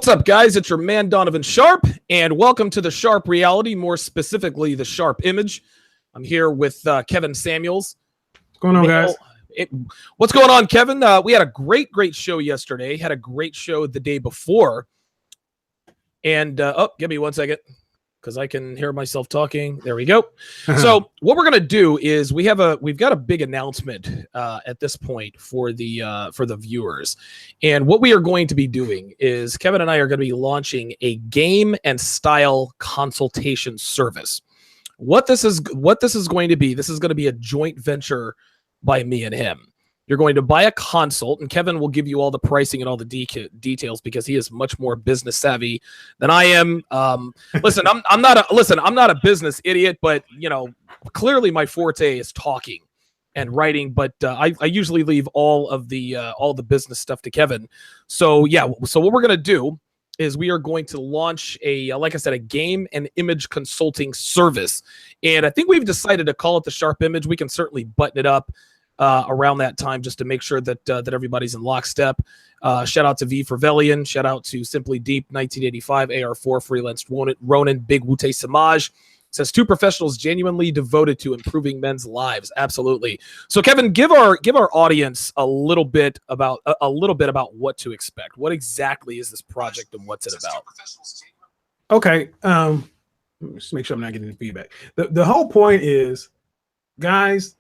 What's up, guys? It's your man, Donovan Sharp, and welcome to the Sharp Reality, more specifically, the Sharp Image. I'm here with Kevin Samuels. What's going on, guys? What's going on, Kevin? We had a great show yesterday. Had a great show the day before. And, give me 1 second, because I can hear myself talking. There we go. So what we're going to do is we've got a big announcement at this point for the viewers. And what we are going to be doing is Kevin and I are going to be launching a game and style consultation service. What this is going to be, this is going to be a joint venture by me and him. You're going to buy a consult, and Kevin will give you all the pricing and all the details because he is much more business savvy than I am. Listen, I'm not a business idiot, but clearly my forte is talking and writing. But I usually leave all the business stuff to Kevin. So yeah, so what we're gonna do is we are going to launch like I said, a game and image consulting service, and I think we've decided to call it the Sharp Image. We can certainly button it up around that time just to make sure that everybody's in lockstep. Shout out to V for Velian. Shout out to Simply Deep 1985 AR4 Freelance Ronin Big Wute Samaj. Says two professionals genuinely devoted to improving men's lives. Absolutely. So Kevin, give our audience a little bit about what to expect. What exactly is this project and what's it about? Okay. Just make sure I'm not getting any feedback. The whole point is, guys,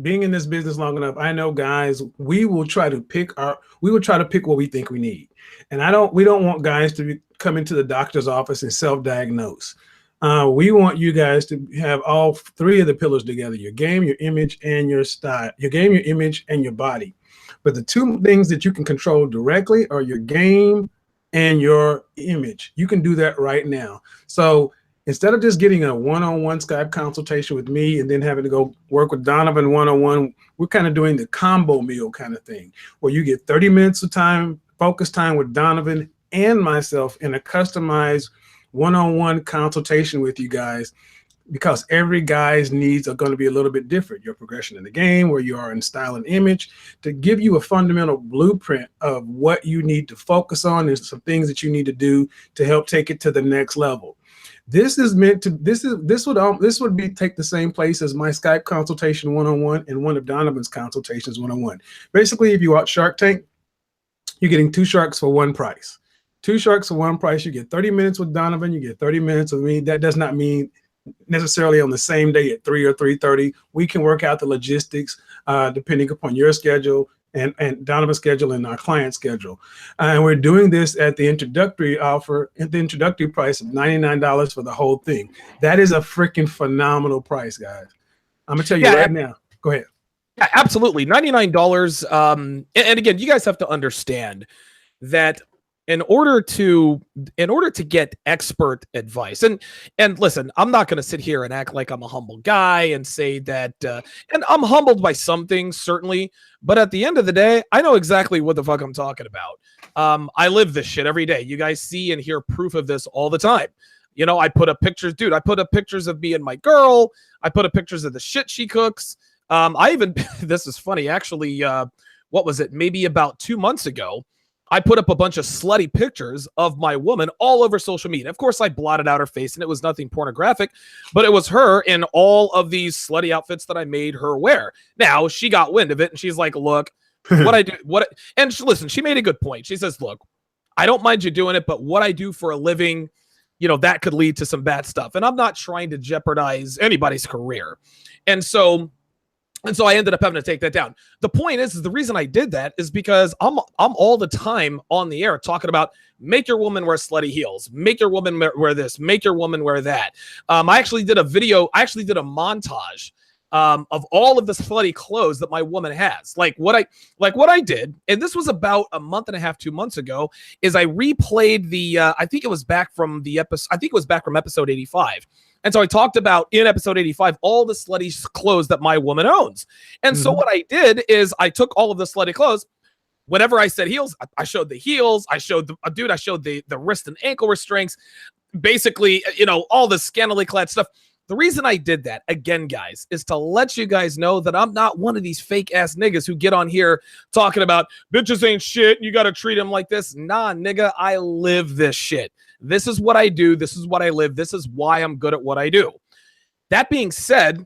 being in this business long enough, I know, guys, we will try to pick what we think we need. And we don't want guys to come into the doctor's office and self-diagnose. We want you guys to have all three of the pillars together: your game, your image, and your style. Your game, your image, and your body. But the two things that you can control directly are your game and your image. You can do that right now. So instead of just getting a one-on-one Skype consultation with me and then having to go work with Donovan one-on-one, we're kind of doing the combo meal kind of thing, where you get 30 minutes of time, focus time with Donovan and myself in a customized one-on-one consultation with you guys, because every guy's needs are going to be a little bit different. Your progression in the game, where you are in style and image, to give you a fundamental blueprint of what you need to focus on and some things that you need to do to help take it to the next level. This would take the same place as my Skype consultation one-on-one and one of Donovan's consultations one-on-one. Basically, if you watch Shark Tank, you're getting two sharks for one price. Two sharks for one price. You get 30 minutes with Donovan, you get 30 minutes with me. That does not mean necessarily on the same day at 3 or 3:30. We can work out the logistics depending upon your schedule and Donovan's schedule and our client schedule. And we're doing this at the introductory offer, at the introductory price of $99 for the whole thing. That is a freaking phenomenal price, guys. I'm gonna tell you right now. Go ahead. Yeah, absolutely. $99. And again, you guys have to understand that in order to get expert advice, and listen, I'm not going to sit here and act like I'm a humble guy and say that, and I'm humbled by some things, certainly, but at the end of the day, I know exactly what the fuck I'm talking about. I live this shit every day. You guys see and hear proof of this all the time. I put up pictures, dude. I put up pictures of me and my girl. I put up pictures of the shit she cooks. This is funny, actually. What was it? Maybe about 2 months ago, I put up a bunch of slutty pictures of my woman all over social media. Of course, I blotted out her face, and it was nothing pornographic, but it was her in all of these slutty outfits that I made her wear. Now, she got wind of it, and she's like, look, listen, she made a good point. She says, look, I don't mind you doing it, but what I do for a living, that could lead to some bad stuff. And I'm not trying to jeopardize anybody's career. And so I ended up having to take that down. The point is the reason I did that is because I'm all the time on the air talking about make your woman wear slutty heels, make your woman wear this, make your woman wear that. I actually did a montage of all of the slutty clothes that my woman has. Like what I did, and this was about a month and a half, 2 months ago, is I replayed I think it was back from episode 85. And so I talked about in episode 85 all the slutty clothes that my woman owns. And so what I did is I took all of the slutty clothes. Whenever I said heels, I showed the heels. I showed the wrist and ankle restraints. Basically, all the scantily clad stuff. The reason I did that, again, guys, is to let you guys know that I'm not one of these fake ass niggas who get on here talking about bitches ain't shit. You got to treat them like this. Nah, nigga, I live this shit. This is what I do. This is what I live. This is why I'm good at what I do. That being said,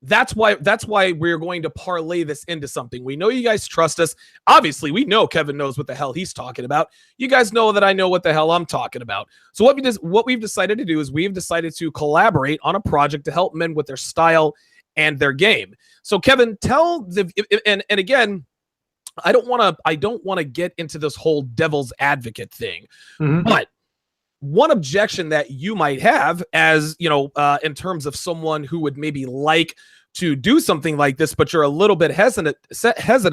that's why we're going to parlay this into something. We know you guys trust us. Obviously, we know Kevin knows what the hell he's talking about. You guys know that I know what the hell I'm talking about. So what we've decided to do is we've decided to collaborate on a project to help men with their style and their game. So Kevin, tell the and again, I don't want to get into this whole devil's advocate thing, but one objection that you might have, as you know, in terms of someone who would maybe like to do something like this, but you're a little bit hesitant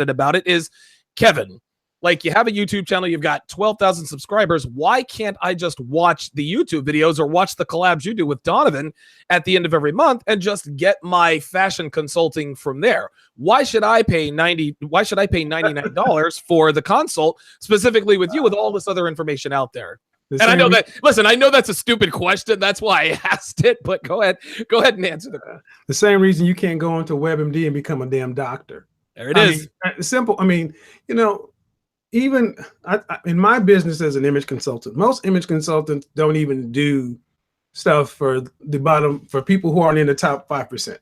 about it, is Kevin. Like, you have a YouTube channel, you've got 12,000 subscribers. Why can't I just watch the YouTube videos or watch the collabs you do with Donovan at the end of every month and just get my fashion consulting from there? Why should I pay $99 for the consult specifically with you with all this other information out there? And I know that, listen, I know that's a stupid question. That's why I asked it, but go ahead and answer the question. The same reason you can't go into WebMD and become a damn doctor. There it is. Simple. I mean, you know, even in my business as an image consultant, most image consultants don't even do stuff for the bottom, for people who aren't in the top 5%.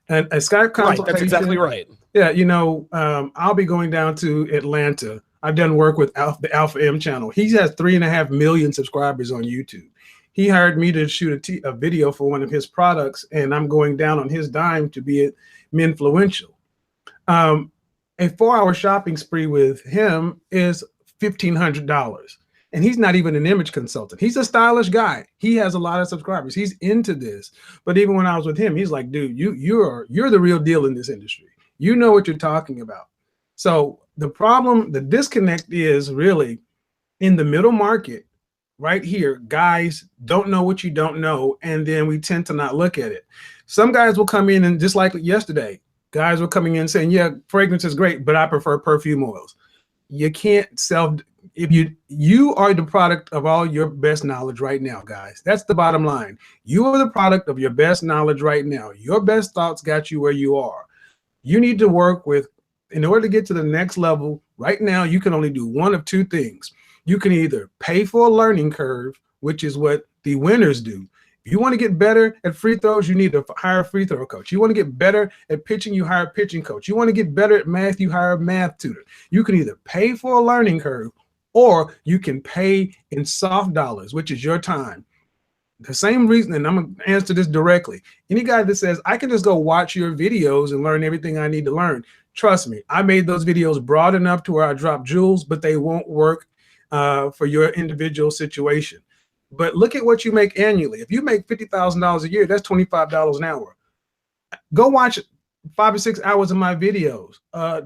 And a Skype consultation. Right, that's exactly right. Yeah, you know, I'll be going down to Atlanta. I've done work with the Alpha M channel. He has 3.5 million subscribers on YouTube. He hired me to shoot a video for one of his products, and I'm going down on his dime to be influential. A 4-hour shopping spree with him is $1,500, and he's not even an image consultant. He's a stylish guy. He has a lot of subscribers. He's into this. But even when I was with him, he's like, dude, you're the real deal in this industry. You know what you're talking about. So the problem, the disconnect is really in the middle market right here. Guys don't know what you don't know, and then we tend to not look at it. Some guys will come in, and just like yesterday, guys were coming in saying, yeah, fragrance is great, but I prefer perfume oils. You can't if you are the product of all your best knowledge right now, guys. That's the bottom line. You are the product of your best knowledge right now. Your best thoughts got you where you are. You need to work with, in order to get to the next level, right now, you can only do one of two things. You can either pay for a learning curve, which is what the winners do. If you want to get better at free throws, you need to hire a free throw coach. You want to get better at pitching, you hire a pitching coach. You want to get better at math, you hire a math tutor. You can either pay for a learning curve, or you can pay in soft dollars, which is your time. The same reason, and I'm going to answer this directly. Any guy that says, I can just go watch your videos and learn everything I need to learn, trust me, I made those videos broad enough to where I drop jewels, but they won't work for your individual situation. But look at what you make annually. If you make $50,000 a year, that's $25 an hour. Go watch 5 or 6 hours of my videos.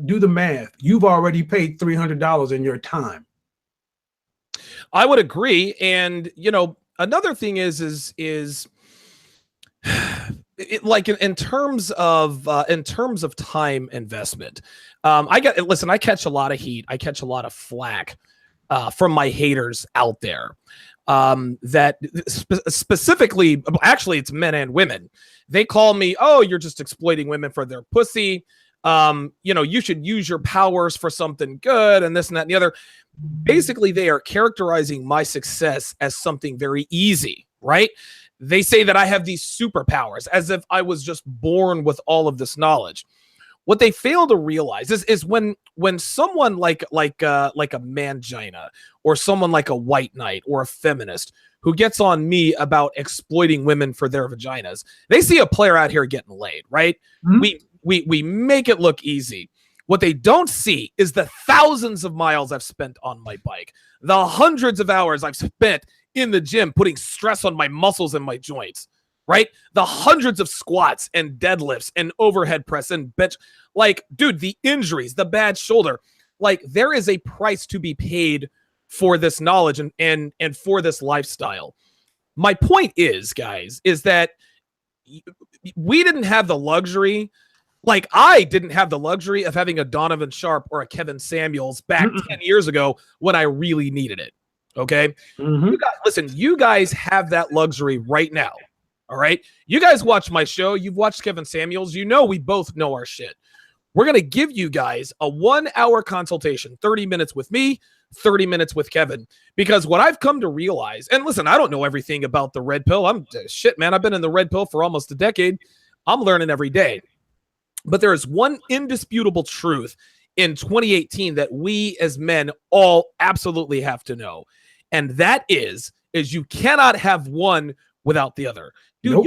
Do the math. You've already paid $300 in your time. I would agree. And, you know, another thing is like in terms of time investment, I catch a lot of heat. I catch a lot of flack from my haters out there. That specifically, actually, it's men and women. They call me, oh, you're just exploiting women for their pussy. You know, you should use your powers for something good, and this and that and the other. Basically, they are characterizing my success as something very easy, right? They say that I have these superpowers as if I was just born with all of this knowledge. What they fail to realize is when someone like a mangina, or someone like a white knight or a feminist who gets on me about exploiting women for their vaginas, they see a player out here getting laid, right? Mm-hmm. We make it look easy. What they don't see is the thousands of miles I've spent on my bike, the hundreds of hours I've spent in the gym putting stress on my muscles and my joints, right? The hundreds of squats and deadlifts and overhead press and bench. Like, dude, the injuries, the bad shoulder, like, there is a price to be paid for this knowledge and for this lifestyle. My point is, guys, is that we didn't have the luxury. Like, I didn't have the luxury of having a Donovan Sharp or a Kevin Samuels back 10 years ago when I really needed it. Okay. Mm-hmm. You guys have that luxury right now. All right. You guys watch my show. You've watched Kevin Samuels. You know, we both know our shit. We're going to give you guys a 1-hour consultation, 30 minutes with me, 30 minutes with Kevin. Because what I've come to realize, and listen, I don't know everything about the red pill. Shit, man. I've been in the red pill for almost a decade. I'm learning every day. But there is one indisputable truth in 2018 that we as men all absolutely have to know. And that is you cannot have one without the other. Dude, nope.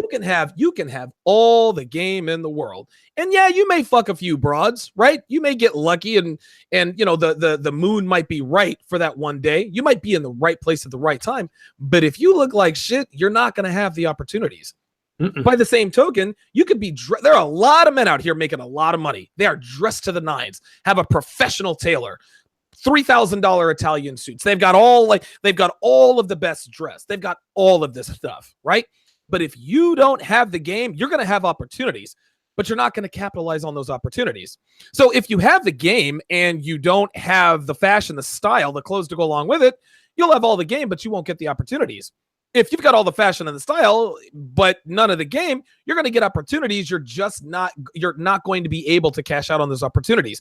you can have all the game in the world. And yeah, you may fuck a few broads, right? You may get lucky and you know the moon might be right for that one day. You might be in the right place at the right time. But if you look like shit, you're not going to have the opportunities. By the same token, you could be there are a lot of men out here making a lot of money. They are dressed to the nines, have a professional tailor, $3,000 Italian suits. They've got all of the best dress. They've got all of this stuff, right? But if you don't have the game, you're going to have opportunities, but you're not going to capitalize on those opportunities. So if you have the game and you don't have the fashion, the style, the clothes to go along with it, you'll have all the game, but you won't get the opportunities. If you've got all the fashion and the style, but none of the game, you're going to get opportunities. You're not going to be able to cash out on those opportunities.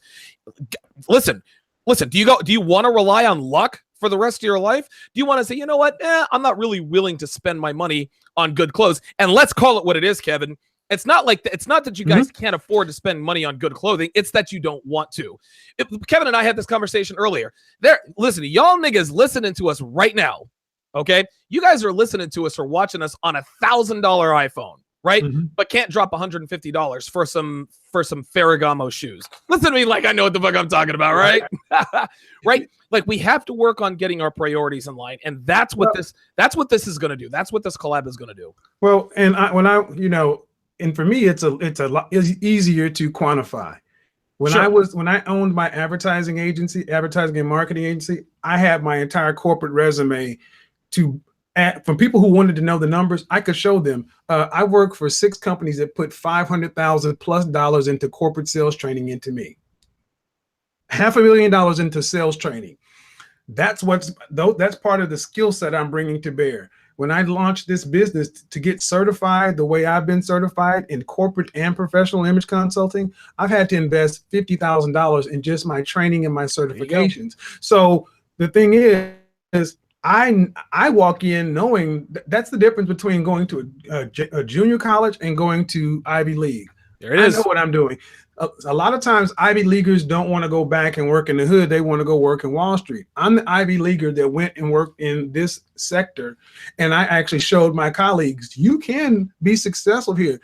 Listen, do you want to rely on luck for the rest of your life? Do you want to say, you know what? I'm not really willing to spend my money on good clothes. And let's call it what it is, Kevin. It's not that you guys can't afford to spend money on good clothing. It's that you don't want to. Kevin and I had this conversation earlier. Listen, y'all niggas listening to us right now. Okay, you guys are listening to us or watching us on $1,000 iPhone, right? But can't drop $150 for some Ferragamo shoes. Listen to me like I know what the fuck I'm talking about, right? Right? Like we have to work on getting our priorities in line, and that's what this is going to do. That's what this collab is going to do. Well, and and for me, it's a lot easier to quantify. When I owned my advertising and marketing agency, I had my entire corporate resume from people who wanted to know the numbers. I could show them. I work for 6 companies that put $500,000+ into corporate sales training into me. $500,000 into sales training. That's part of the skill set I'm bringing to bear. When I launched this business to get certified the way I've been certified in corporate and professional image consulting, I've had to invest $50,000 in just my training and my certifications. So the thing is I walk in knowing that's the difference between going to a junior college and going to Ivy League. There it is. I know what I'm doing. A lot of times Ivy Leaguers don't want to go back and work in the hood. They want to go work in Wall Street. I'm the Ivy Leaguer that went and worked in this sector. And I actually showed my colleagues, you can be successful here.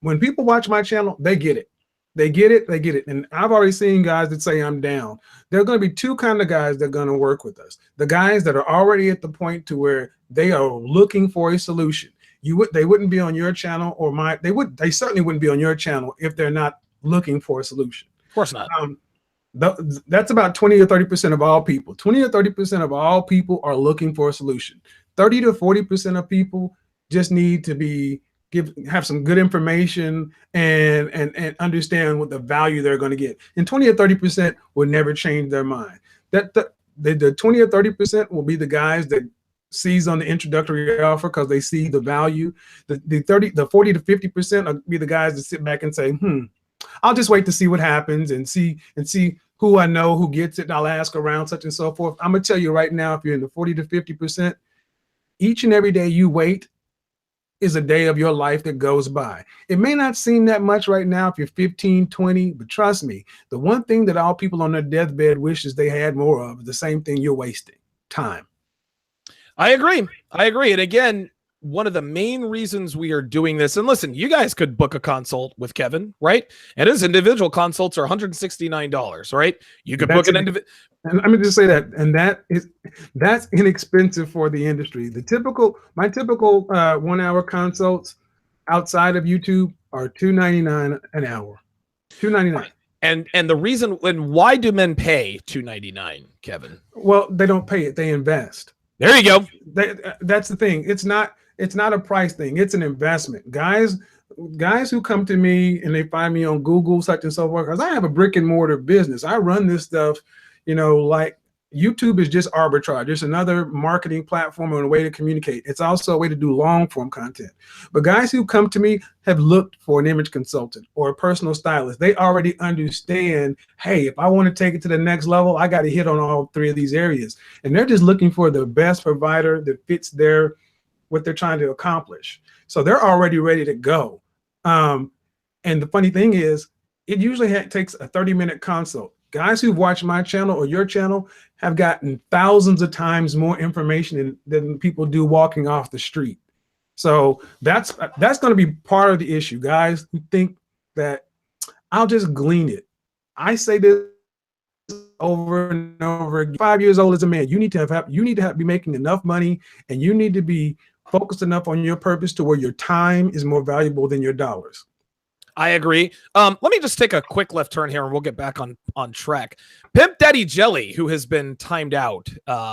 When people watch my channel, they get it. They get it. And I've already seen guys that say I'm down. There are going to be 2 kinds of guys that are going to work with us. The guys that are already at the point to where they are looking for a solution. They wouldn't be on your channel they certainly wouldn't be on your channel if they're not looking for a solution. Of course not. That's about 20 or 30% of all people. 20 or 30% of all people are looking for a solution. 30 to 40% of people just need to have some good information and understand what the value they're going to get. And 20 or 30% will never change their mind. The 20 or 30% will be the guys that seize on the introductory offer because they see the value. The 40 to 50% will be the guys that sit back and say, I'll just wait to see what happens and see who I know who gets it. And I'll ask around, such and so forth. I'm gonna tell you right now, if you're in the 40 to 50%, each and every day you wait is a day of your life that goes by. It may not seem that much right now if you're 15, 20, but trust me, the one thing that all people on their deathbed wishes they had more of is the same thing you're wasting: time. I agree. And again, one of the main reasons we are doing this, and listen, you guys could book a consult with Kevin, right? And his individual consults are $169, right? You could book an individual. And let me just say that's inexpensive for the industry. My typical 1-hour consults outside of YouTube are $299 an hour. $299. And the reason, and why do men pay $299, Kevin? Well, they don't pay it; they invest. There you go. That's the thing. It's not a price thing. It's an investment. Guys who come to me and they find me on Google, such and so forth, because I have a brick and mortar business. I run this stuff, like YouTube is just arbitrage. It's another marketing platform and a way to communicate. It's also a way to do long form content. But guys who come to me have looked for an image consultant or a personal stylist. They already understand, hey, if I want to take it to the next level, I got to hit on all three of these areas. And they're just looking for the best provider that fits what they're trying to accomplish. So they're already ready to go. And the funny thing is, it usually takes a 30-minute consult. Guys who've watched my channel or your channel have gotten thousands of times more information than people do walking off the street. So that's going to be part of the issue. Guys who think that I'll just glean it. I say this over and over again. 5 years old as a man, you need to be making enough money, and you need to be focused enough on your purpose to where your time is more valuable than your dollars. I agree. Let me just take a quick left turn here and we'll get back on track. Pimp Daddy Jelly, who has been timed out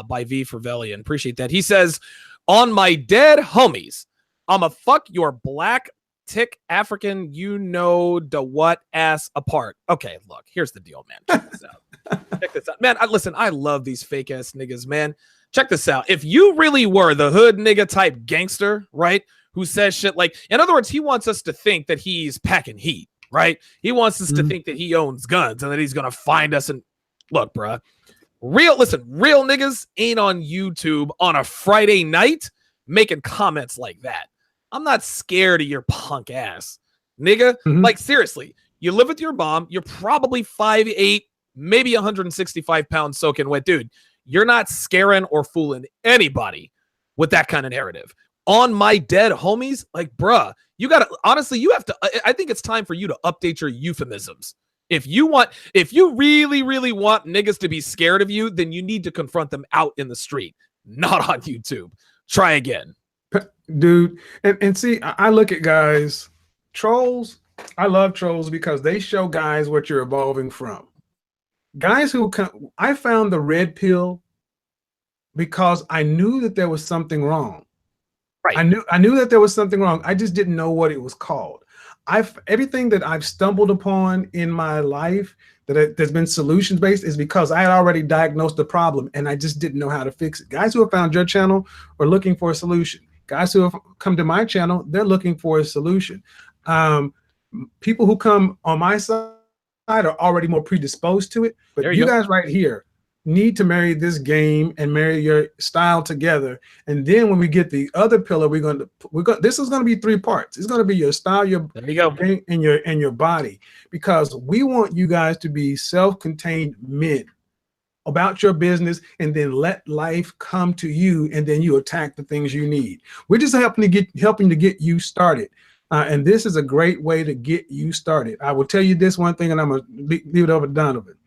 by V for Velian. Appreciate that. He says, on my dead homies, I'ma fuck your black tick African, you know the what ass apart. Okay, look, here's the deal, man. Check this out. Check this out. Man, listen, I love these fake ass niggas, man. Check this out. If you really were the hood nigga type gangster, right? Who says shit like, in other words, he wants us to think that he's packing heat, right? He wants us to think that he owns guns and that he's going to find us. And look, bruh, real niggas ain't on YouTube on a Friday night making comments like that. I'm not scared of your punk ass, nigga. Like, seriously, you live with your mom. You're probably 5'8", maybe 165 pounds soaking wet. Dude, you're not scaring or fooling anybody with that kind of narrative. On my dead homies, like, bruh, you gotta, honestly, you have to, I think it's time for you to update your euphemisms. If you really, really want niggas to be scared of you, then you need to confront them out in the street, not on YouTube. Try again. Dude, and see, I look at guys, trolls, I love trolls because they show guys what you're evolving from. Guys who come, I found the red pill because I knew that there was something wrong. Right. I knew that there was something wrong. I just didn't know what it was called. Everything that I've stumbled upon in my life that's been solutions based is because I had already diagnosed the problem and I just didn't know how to fix it. Guys who have found your channel are looking for a solution. Guys who have come to my channel, they're looking for a solution. People who come on my side are already more predisposed to it. But you guys right here need to marry this game and marry your style together. And then when we get the other pillar, this is going to be 3 parts. It's going to be your style, your game, and your body, because we want you guys to be self-contained men about your business, and then let life come to you, and then you attack the things you need. We're just helping to get you started. And this is a great way to get you started. I will tell you this one thing, and I'm going to leave it over to Donovan.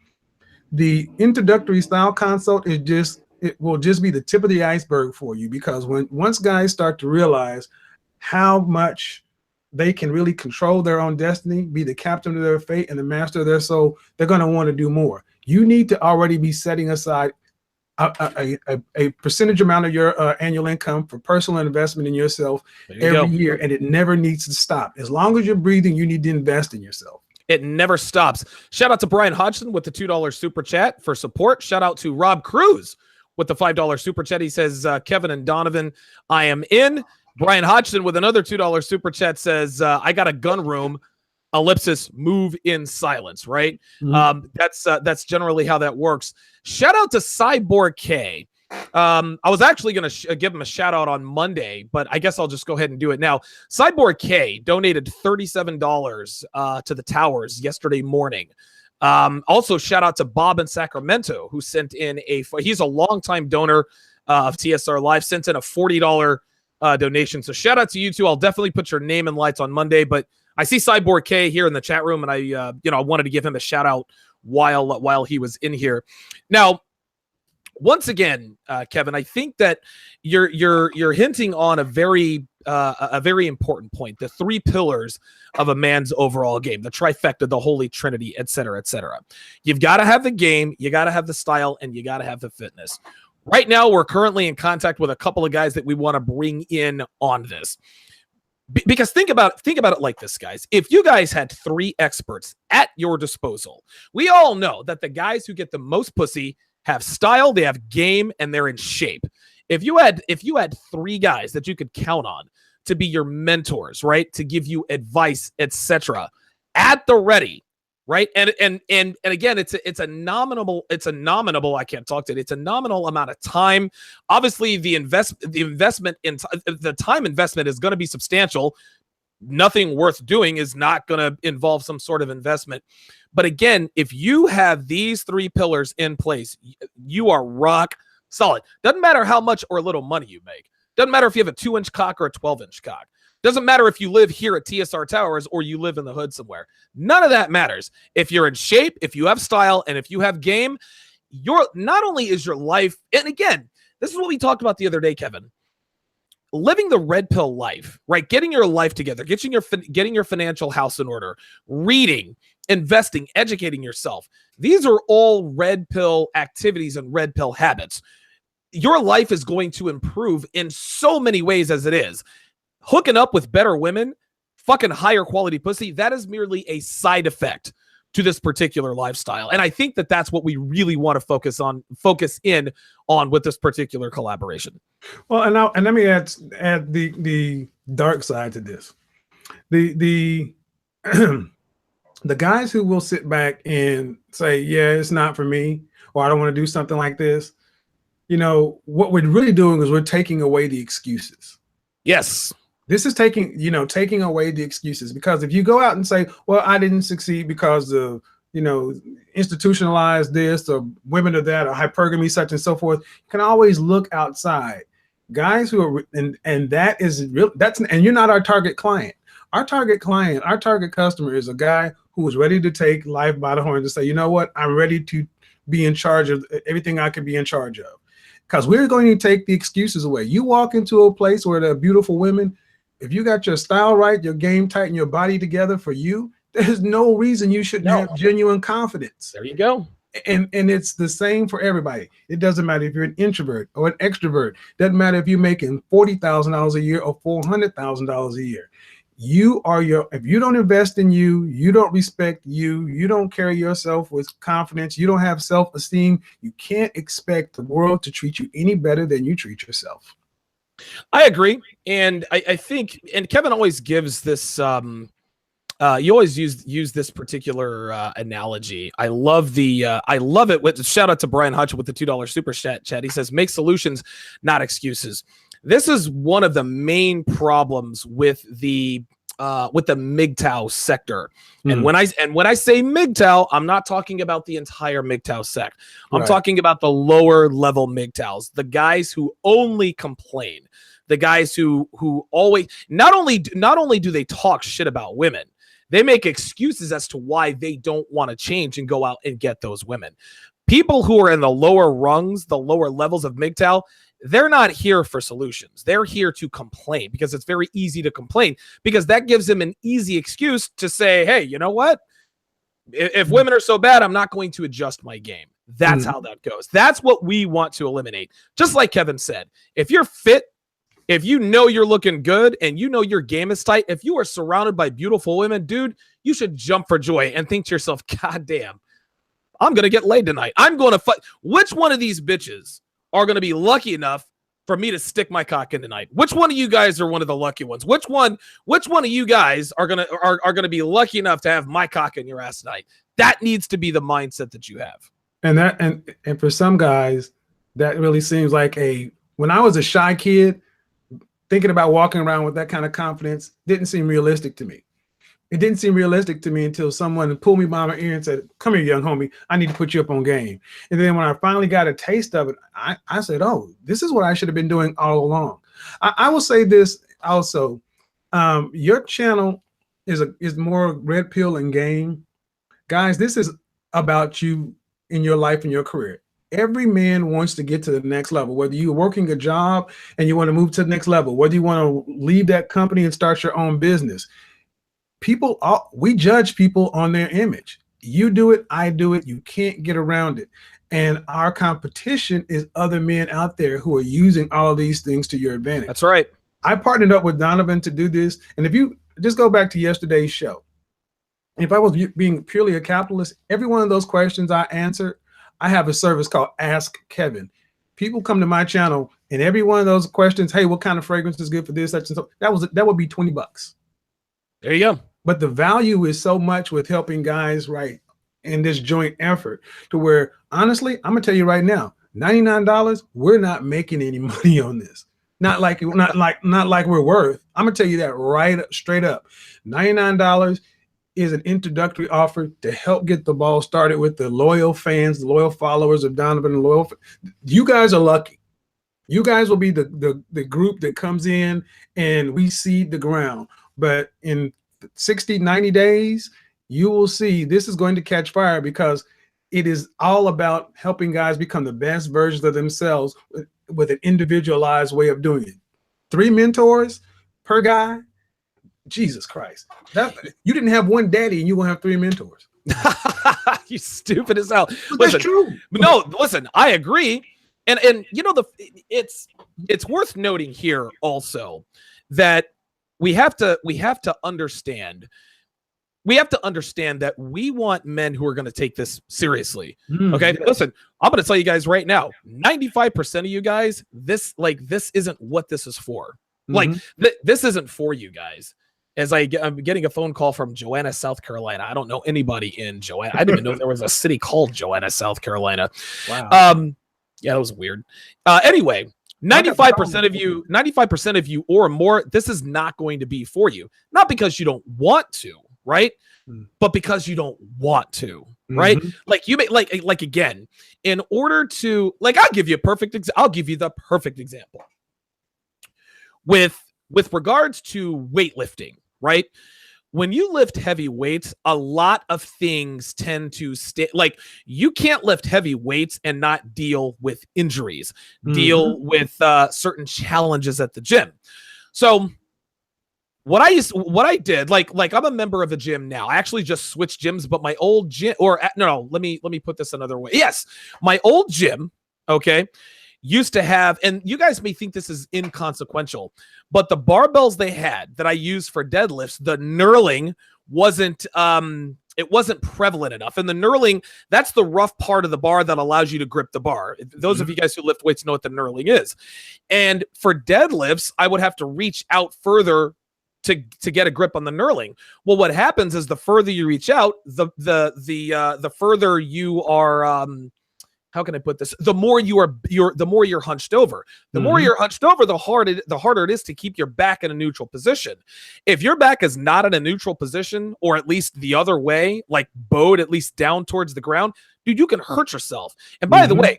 The introductory style consult it will just be the tip of the iceberg for you, because once guys start to realize how much they can really control their own destiny, be the captain of their fate and the master of their soul, they're going to want to do more. You need to already be setting aside a percentage amount of your annual income for personal investment in yourself every year, and it never needs to stop. As long as you're breathing, you need to invest in yourself. It never stops. Shout out to Brian Hodgson with the $2 super chat for support. Shout out to Rob Cruz with the $5 super chat. He says, Kevin and Donovan, I am in. Brian Hodgson with another $2 super chat says, I got a gun room, ellipsis, move in silence, right? That's generally how that works. Shout out to Cyborg K. I was actually going to give him a shout out on Monday, but I guess I'll just go ahead and do it now. Cyborg K donated $37 to the Towers yesterday morning. Also, shout out to Bob in Sacramento, who sent in he's a longtime donor of TSR Live, sent in a $40 donation. So shout out to you two. I'll definitely put your name and lights on Monday, but I see Cyborg K here in the chat room, and I wanted to give him a shout out while he was in here. Now, once again, Kevin, I think that you're hinting on a very important point: the 3 pillars of a man's overall game, the trifecta, the holy trinity, et cetera, et cetera. You've got to have the game, you got to have the style, and you got to have the fitness. Right now, we're currently in contact with a couple of guys that we want to bring in on this. Because think about it like this, guys. If you guys had 3 experts at your disposal, we all know that the guys who get the most pussy have style, they have game, and they're in shape. If you had 3 guys that you could count on to be your mentors, right, to give you advice, etc., at the ready, right, and again, it's a nominal I can't talk to it. It's a nominal amount of time. Obviously, the investment in the time investment is going to be substantial. Nothing worth doing is not going to involve some sort of investment. But again, if you have these 3 pillars in place, you are rock solid. Doesn't matter how much or little money you make. Doesn't matter if you have a 2-inch cock or a 12-inch cock. Doesn't matter if you live here at TSR Towers or you live in the hood somewhere. None of that matters. If you're in shape, if you have style, and if you have game, not only is your life, and again, this is what we talked about the other day, Kevin, living the red pill life, right? Getting your life together, getting your financial house in order, reading, investing, educating yourself. These are all red pill activities and red pill habits. Your life is going to improve in so many ways as it is. Hooking up with better women, fucking higher quality pussy, that is merely a side effect to this particular lifestyle. And I think that that's what we really want to focus in on with this particular collaboration. Well, and let me add the dark side to this. The the guys who will sit back and say, yeah, it's not for me, or I don't want to do something like this. You know, what we're really doing is we're taking away the excuses. Yes. This is taking away the excuses, because if you go out and say, well, I didn't succeed because of, institutionalized this or women or that or hypergamy, such and so forth, you can always look outside. Guys who are, and that is real, and you're not our target client. Our target customer is a guy who is ready to take life by the horns and say, you know what, I'm ready to be in charge of everything I can be in charge of. Because we're going to take the excuses away. You walk into a place where there are beautiful women. If you got your style right, your game tight, and your body together for you, there's no reason you shouldn't have genuine confidence. There you go. And it's the same for everybody. It doesn't matter if you're an introvert or an extrovert. Doesn't matter if you're making $40,000 a year or $400,000 a year. If you don't invest in you, you don't respect you don't carry yourself with confidence, you don't have self-esteem, you can't expect the world to treat you any better than you treat yourself. I agree. And I think, and Kevin always gives this, you always use this particular analogy. I love it. Shout out to Brian Hutch with the $2 super chat. He says, make solutions, not excuses. This is one of the main problems with the MGTOW sector. And when I say MGTOW, I'm not talking about the entire MGTOW sect. I'm talking about the lower level MGTOWs, the guys who only complain, the guys who always not only do they talk shit about women, they make excuses as to why they don't want to change and go out and get those women. People who are in the lower rungs, the lower levels of MGTOW, they're not here for solutions. They're here to complain, because it's very easy to complain, because that gives them an easy excuse to say, hey, you know what? If women are so bad, I'm not going to adjust my game. That's how that goes. That's what we want to eliminate. Just like Kevin said, if you're fit, if you know you're looking good and you know your game is tight, if you are surrounded by beautiful women, dude, you should jump for joy and think to yourself, God damn, I'm going to get laid tonight. I'm going to fight. Which one of these bitches are going to be lucky enough for me to stick my cock in tonight? Which one of you guys are one of the lucky ones? Which one of you guys are going to be lucky enough to have my cock in your ass tonight? That needs to be the mindset that you have. And for some guys, that really seems like when I was a shy kid, thinking about walking around with that kind of confidence didn't seem realistic to me. It didn't seem realistic to me until someone pulled me by my ear and said, come here, young homie, I need to put you up on game. And then when I finally got a taste of it, I said, oh, this is what I should have been doing all along. I will say this also. Your channel is more red pill and game. Guys, this is about you in your life and your career. Every man wants to get to the next level, whether you're working a job and you want to move to the next level, whether you want to leave that company and start your own business. We judge people on their image. You do it, I do it. You can't get around it. And our competition is other men out there who are using all of these things to your advantage. That's right. I partnered up with Donovan to do this. And if you just go back to yesterday's show, if I was being purely a capitalist, every one of those questions I answered I have a service called Ask Kevin. People come to my channel and every one of those questions, hey, what kind of fragrance is good for this, such and so, that would be $20. There you go. But the value is so much with helping guys, right, in this joint effort to where, honestly, I'm gonna tell you right now, $99, we're not making any money on this. Not like we're worth. I'm gonna tell you that right straight up. $99 is an introductory offer to help get the ball started with the loyal fans, the loyal followers of Donovan, you guys are lucky. You guys will be the group that comes in and we seed the ground. But in 60, 90 days, you will see this is going to catch fire because it is all about helping guys become the best versions of themselves with an individualized way of doing it. 3 mentors per guy. Jesus Christ. You didn't have one daddy and you will have 3 mentors. You stupid as hell. That's true. No, listen, I agree. And you know, it's worth noting here also that we have to understand that we want men who are going to take this seriously. Okay. Yeah. Listen, I'm going to tell you guys right now, 95% of you guys, this isn't what this is for. Like this isn't for you guys. I'm getting a phone call from Joanna, South Carolina. I don't know anybody in Joanna. I didn't even know there was a city called Joanna, South Carolina. Wow. Yeah, that was weird. Anyway, 95% of you or more, this is not going to be for you. Not because you don't want to, right? But because you don't want to, right? Like you may like again, in order to I'll give you the perfect example. With regards to weightlifting, right? When you lift heavy weights, a lot of things tend to stay. Like you can't lift heavy weights and not deal with injuries, deal with certain challenges at the gym. So what I did, like I'm a member of a gym now. I actually just switched gyms, but my old gym, let me put this another way. Yes, my old gym, okay, used to have, and you guys may think this is inconsequential, but the barbells they had that I used for deadlifts, the knurling wasn't prevalent enough. And the knurling, that's the rough part of the bar that allows you to grip the bar. Those of you guys who lift weights know what the knurling is. And for deadlifts, I would have to reach out further to get a grip on the knurling. Well, what happens is the further you reach out, the further you are, how can I put this? The more the more you're hunched over. The more you're hunched over, the harder it is to keep your back in a neutral position. If your back is not in a neutral position, or at least the other way, like bowed at least down towards the ground, dude, you can hurt yourself. And by the way,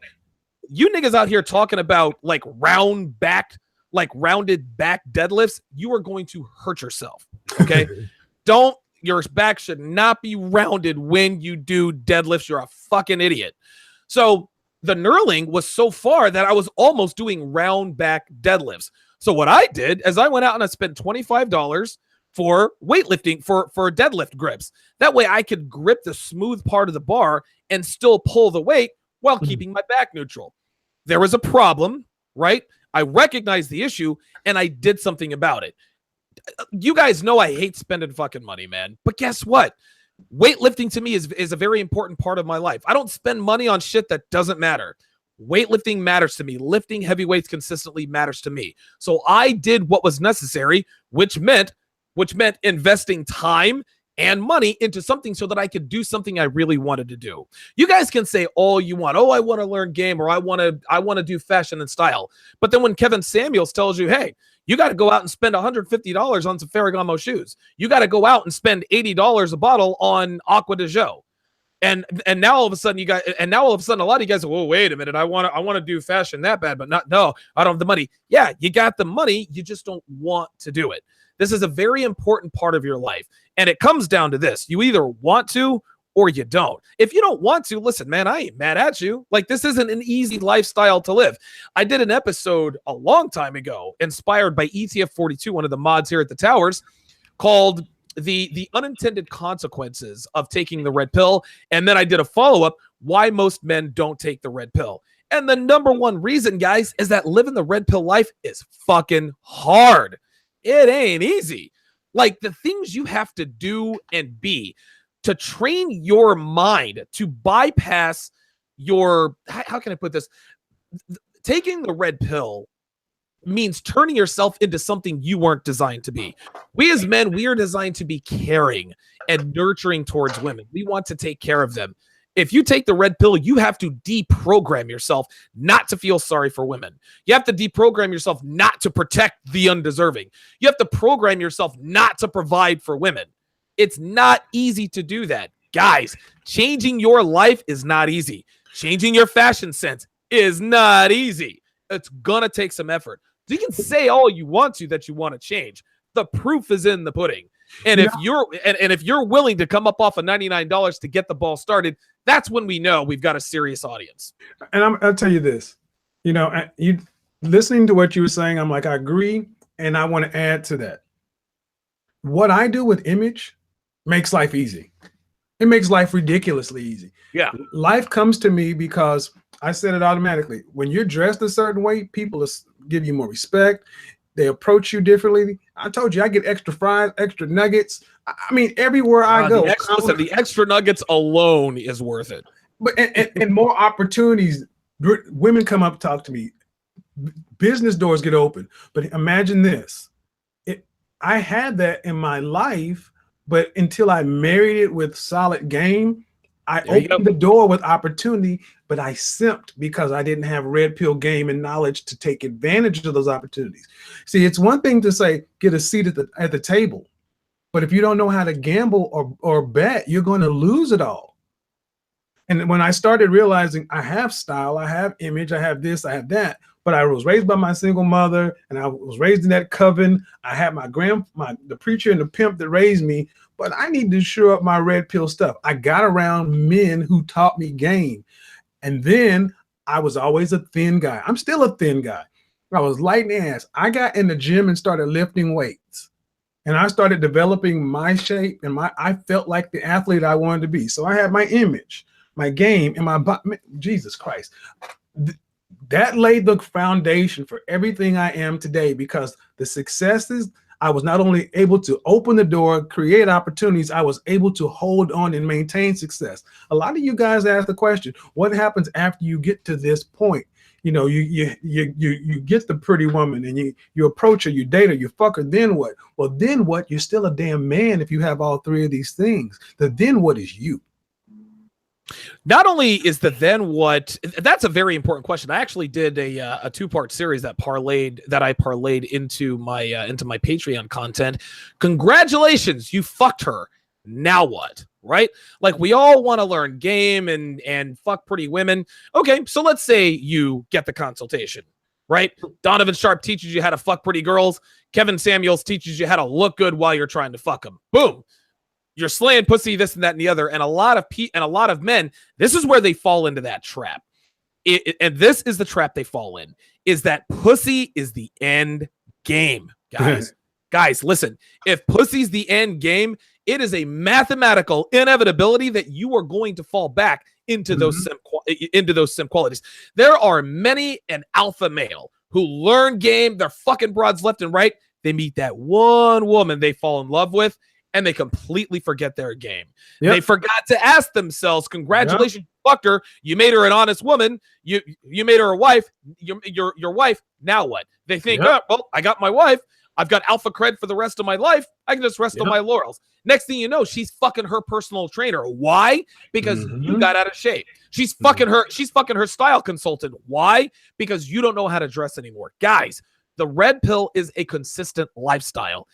you niggas out here talking about like rounded back deadlifts, you are going to hurt yourself. Okay. Your back should not be rounded when you do deadlifts. You're a fucking idiot. So the knurling was so far that I was almost doing round back deadlifts. So what I did is I went out and I spent $25 for weightlifting for deadlift grips. That way I could grip the smooth part of the bar and still pull the weight while keeping my back neutral. There was a problem, right? I recognized the issue and I did something about it. You guys know I hate spending fucking money, man. But guess what? Weightlifting to me is a very important part of my life. I don't spend money on shit that doesn't matter. Weightlifting matters to me. Lifting heavy weights consistently matters to me. So I did what was necessary, which meant investing time and money into something so that I could do something I really wanted to do. You guys can say all you want. Oh, I want to learn game, or I want to do fashion and style. But then when Kevin Samuels tells you, hey, you got to go out and spend $150 on some Ferragamo shoes. You got to go out and spend $80 a bottle on Aqua de Jo. And now all of a sudden a lot of you guys are, well, wait a minute, I want to do fashion that bad, but no, I don't have the money. Yeah, you got the money, you just don't want to do it. This is a very important part of your life. And it comes down to this. You either want to or you don't. If you don't want to, listen, man, I ain't mad at you. Like, this isn't an easy lifestyle to live. I did an episode a long time ago, inspired by ETF42, one of the mods here at the Towers, called the unintended consequences of taking the red pill. And then I did a follow-up, why most men don't take the red pill. And the number one reason, guys, is that living the red pill life is fucking hard. It ain't easy. Like, the things you have to do and be to train your mind to bypass how can I put this? Taking the red pill means turning yourself into something you weren't designed to be. We as men, we are designed to be caring and nurturing towards women. We want to take care of them. If you take the red pill, you have to deprogram yourself not to feel sorry for women. You have to deprogram yourself not to protect the undeserving. You have to program yourself not to provide for women. It's not easy to do that. Guys, changing your life is not easy. Changing your fashion sense is not easy. It's gonna take some effort. You can say all you want to that you want to change. The proof is in the pudding. And if you're willing to come up off of $99 to get the ball started, that's when we know we've got a serious audience. And I'll tell you this, you listening to what you were saying, I'm like, I agree. And I want to add to that. What I do with image makes life easy. It makes life ridiculously easy. Yeah. Life comes to me because I said it automatically. When you're dressed a certain way, people give you more respect. They approach you differently. I told you I get extra fries, extra nuggets. I mean, everywhere I go. The extra nuggets alone is worth it. But and more opportunities. Women come up, talk to me. Business doors get open. But imagine this. I had that in my life, but until I married it with solid game, I opened the door with opportunity, but I simped because I didn't have red pill game and knowledge to take advantage of those opportunities. See, it's one thing to say, get a seat at the table, but if you don't know how to gamble or bet, you're going to lose it all. And when I started realizing I have style, I have image, I have this, I have that, but I was raised by my single mother and I was raised in that coven. I had the preacher and the pimp that raised me, but I need to shore up my red pill stuff. I got around men who taught me game. And then I was always a thin guy. I'm still a thin guy. I was light in the ass. I got in the gym and started lifting weights. And I started developing my shape and I felt like the athlete I wanted to be. So I had my image, my game, and my body. Jesus Christ. That laid the foundation for everything I am today, because the successes, I was not only able to open the door, create opportunities, I was able to hold on and maintain success. A lot of you guys ask the question, what happens after you get to this point? You get the pretty woman and you approach her, you date her, you fuck her, then what? Well, then what? You're still a damn man if you have all three of these things. The then what is you? Not only is the then what, that's a very important question. I actually did a two-part series that I parlayed into my Patreon content. Congratulations, you fucked her. Now what? Right? Like, we all want to learn game and fuck pretty women. Okay, so let's say you get the consultation, right? Donovan Sharp teaches you how to fuck pretty girls. Kevin Samuels teaches you how to look good while you're trying to fuck them. Boom. You're slaying pussy, this and that and the other. And a lot of men, this is where they fall into that trap. And this is the trap they fall in, is that pussy is the end game, guys. Guys, listen, if pussy's the end game, it is a mathematical inevitability that you are going to fall back into those sim qualities. There are many an alpha male who learn game, they're fucking broads left and right. They meet that one woman they fall in love with, and they completely forget their game. Yep. They forgot to ask themselves, congratulations, you fucked her. You made her an honest woman. You made her a wife. Your wife. Now what? They think, oh, well, I got my wife. I've got alpha cred for the rest of my life. I can just rest on my laurels. Next thing you know, she's fucking her personal trainer. Why? Because you got out of shape. She's fucking her style consultant. Why? Because you don't know how to dress anymore. Guys, the red pill is a consistent lifestyle.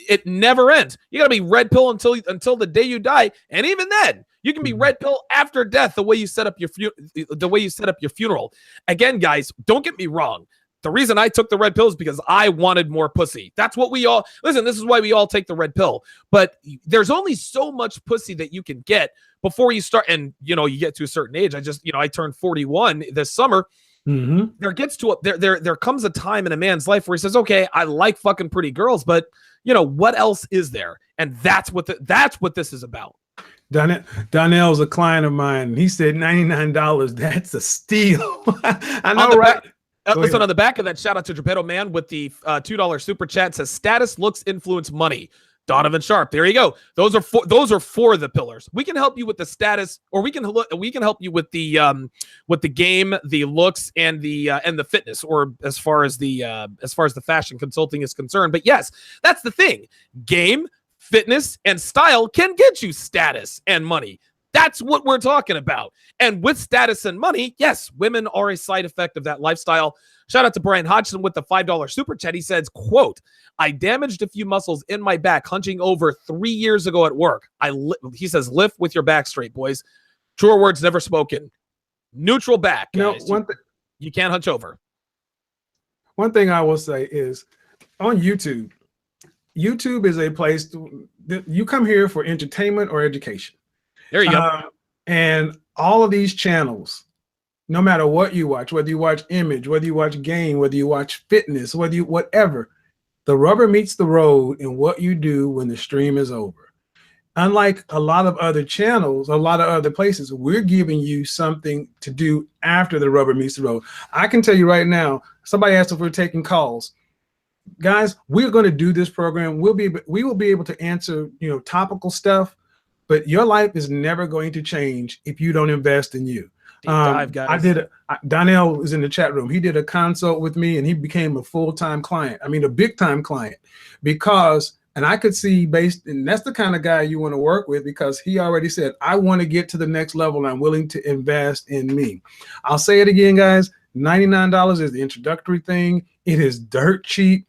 It never ends. You got to be red pill until the day you die, and even then, you can be red pill after death. The way you set up your funeral. Again, guys, don't get me wrong. The reason I took the red pill is because I wanted more pussy. That's what we all listen. This is why we all take the red pill. But there's only so much pussy that you can get before you start, and you get to a certain age. I turned 41 this summer. There comes a time in a man's life where he says, "Okay, I like fucking pretty girls, but." What else is there? And that's what this is about. Donnell's a client of mine. And he said $99. That's a steal. I know, right? Listen, on the back of that, shout out to Geppetto Man with the $2 super chat, says status, looks, influence, money. Donovan Sharp. There you go. Those are for the pillars. We can help you with the status, or we can help you with the game, the looks, and the fitness, or as far as the fashion consulting is concerned. But yes, that's the thing. Game, fitness, and style can get you status and money. That's what we're talking about. And with status and money, yes, women are a side effect of that lifestyle. Shout out to Brian Hodgson with the $5 super chat. He says, quote, I damaged a few muscles in my back hunching over 3 years ago at work. He says, lift with your back straight, boys. Truer words never spoken. Neutral back, guys. You can't hunch over. One thing I will say is on YouTube is a place you come here for entertainment or education. There you go. And all of these channels, no matter what you watch, whether you watch image, whether you watch game, whether you watch fitness, whatever, the rubber meets the road in what you do when the stream is over. Unlike a lot of other channels, a lot of other places, we're giving you something to do after the rubber meets the road. I can tell you right now, somebody asked if we're taking calls. Guys, we're going to do this program. We will be able to answer, topical stuff. But your life is never going to change if you don't invest in you. Donnell is in the chat room. He did a consult with me and he became a full-time client. I mean, a big-time client, and I could see and that's the kind of guy you want to work with, because he already said, I want to get to the next level and I'm willing to invest in me. I'll say it again, guys. $99 is the introductory thing. It is dirt cheap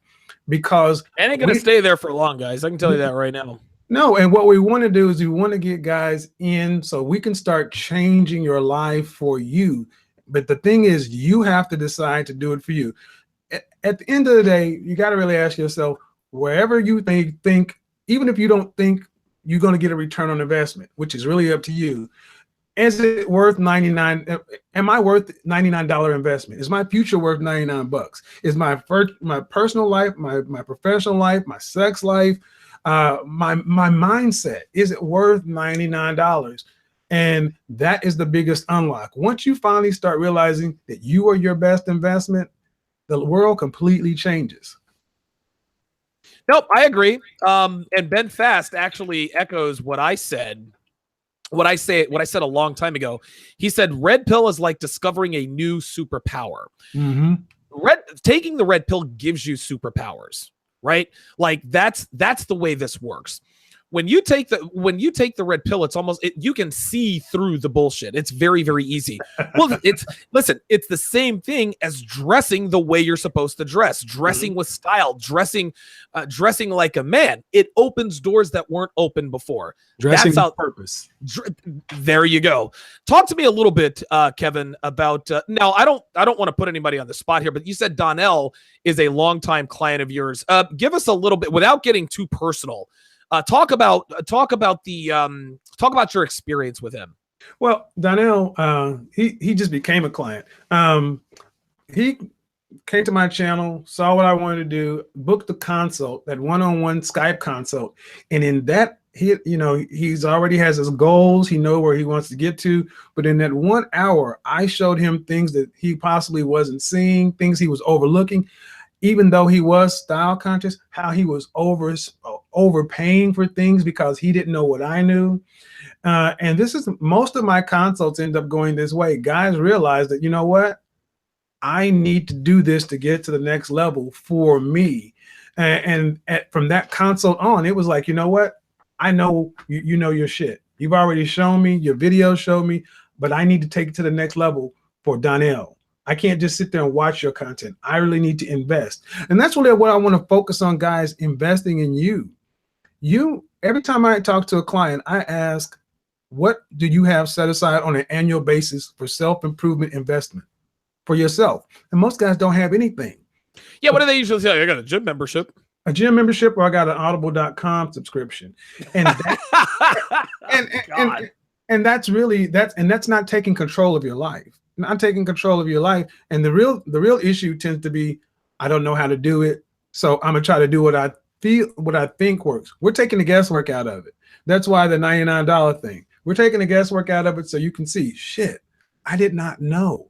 because it ain't going to stay there for long, guys. I can tell you that right now. No, and what we want to do is we want to get guys in so we can start changing your life for you. But the thing is, you have to decide to do it for you. At the end of the day, you got to really ask yourself, wherever you think, even if you don't think you're going to get a return on investment, which is really up to you, is it worth 99? Am I worth $99 investment? Is my future worth $99? Is my personal life, my professional life, my sex life, my mindset, is it worth $99? And that is the biggest unlock. Once you finally start realizing that you are your best investment, the world completely changes. Nope, I agree. And Ben Fast actually echoes what I said. What I said a long time ago. He said red pill is like discovering a new superpower. Mm-hmm. Taking the red pill gives you superpowers. Right? Like that's the way this works. When you take the red pill, it's almost you can see through the bullshit. It's very, very easy. Well, it's the same thing as dressing the way you're supposed to dress, dressing with style, dressing like a man. It opens doors that weren't open before. Dressing with purpose. There you go. Talk to me a little bit, Kevin, about now. I don't want to put anybody on the spot here, but you said Donnell is a longtime client of yours. Give us a little bit, without getting too personal. Talk about your experience with him. Well, Donnell, he just became a client. He came to my channel, saw what I wanted to do, booked the consult, that one-on-one Skype consult, and in that he's already has his goals. He knows where he wants to get to. But in that 1 hour, I showed him things that he possibly wasn't seeing, things he was overlooking. Even though he was style conscious, how he was overpaying for things because he didn't know what I knew. And this is most of my consults end up going this way. Guys realize that, you know what? I need to do this to get to the next level for me. And from that consult on, it was like, you know what? I know you know your shit. You've already shown me, your videos showed me, but I need to take it to the next level for Donnell. I can't just sit there and watch your content. I really need to invest. And that's really what I want to focus on, guys, investing in you. Every time I talk to a client, I ask, what do you have set aside on an annual basis for self-improvement investment for yourself? And most guys don't have anything. Yeah, what do they usually say? I got a gym membership. A gym membership, or I got an audible.com subscription. And that, and that's not taking control of your life. Not taking control of your life. And the real issue tends to be, I don't know how to do it, so I'm gonna try to do what I think works. We're taking the guesswork out of it. That's why the $99 thing. We're taking the guesswork out of it so you can see, shit, I did not know.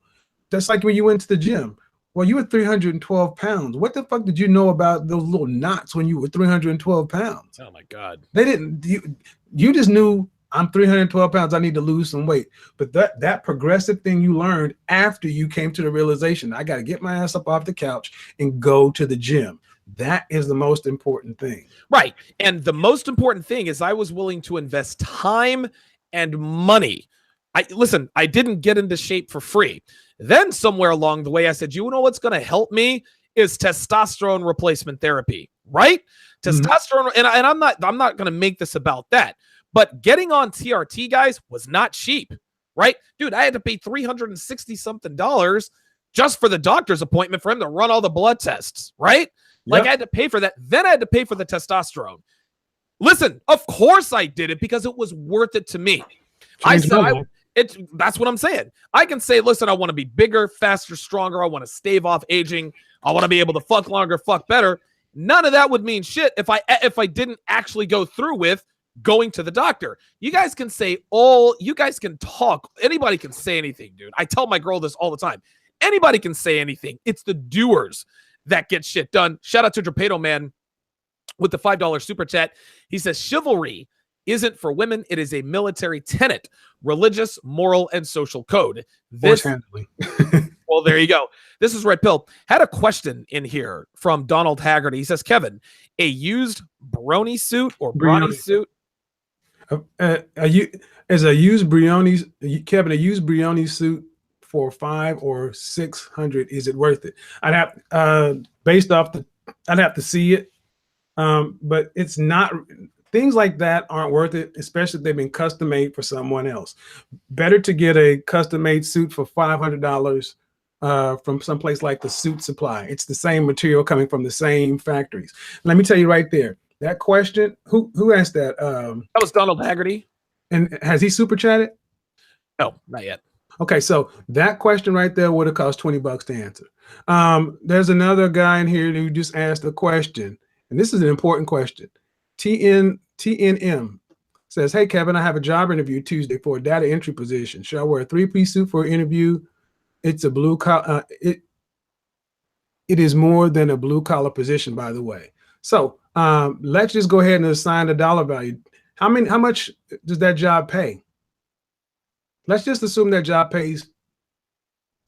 That's like when you went to the gym. Well, you were 312 pounds. What the fuck did you know about those little knots when you were 312 pounds? Oh my God. They didn't. You just knew I'm 312 pounds. I need to lose some weight. But that progressive thing you learned after you came to the realization, I got to get my ass up off the couch and go to the gym. That is the most important thing. Right. And the most important thing is I was willing to invest time and money. I didn't get into shape for free. Then somewhere along the way, I said, you know what's going to help me is testosterone replacement therapy, right? Testosterone, and I'm not going to make this about that, but getting on TRT, guys, was not cheap, right? Dude, I had to pay $360 something just for the doctor's appointment for him to run all the blood tests, right? Like, I had to pay for that. Then I had to pay for the testosterone. Listen, of course I did it because it was worth it to me. That's what I'm saying. I can say, listen, I want to be bigger, faster, stronger. I want to stave off aging. I want to be able to fuck longer, fuck better. None of that would mean shit if I didn't actually go through with going to the doctor. You guys can say you guys can talk. Anybody can say anything, dude. I tell my girl this all the time. Anybody can say anything. It's the doers that get shit done. Shout out to Drapedo Man with the $5 super chat. He says, chivalry isn't for women. It is a military tenet, religious, moral, and social code. Well, there you go. This is Red Pill. Had a question in here from Donald Haggerty. He says, Kevin, a used brony suit or brawny suit? As a used Brioni, Kevin, a used Brioni suit for $500 or $600, is it worth it? I'd have I'd have to see it. But it's not. Things like that aren't worth it, especially if they've been custom made for someone else. Better to get a custom made suit for $500 from someplace like the Suit Supply. It's the same material coming from the same factories. Let me tell you right there, that question, who asked that? That was Donald Haggerty. And has he super chatted? No, not yet. Okay, so that question right there would have cost $20 to answer. There's another guy in here who just asked a question, and this is an important question. TNM says, hey, Kevin, I have a job interview Tuesday for a data entry position. Should I wear a 3-piece suit for an interview? It's a blue collar. It is more than a blue collar position, by the way. So let's just go ahead and assign the dollar value. How much does that job pay? Let's just assume that job pays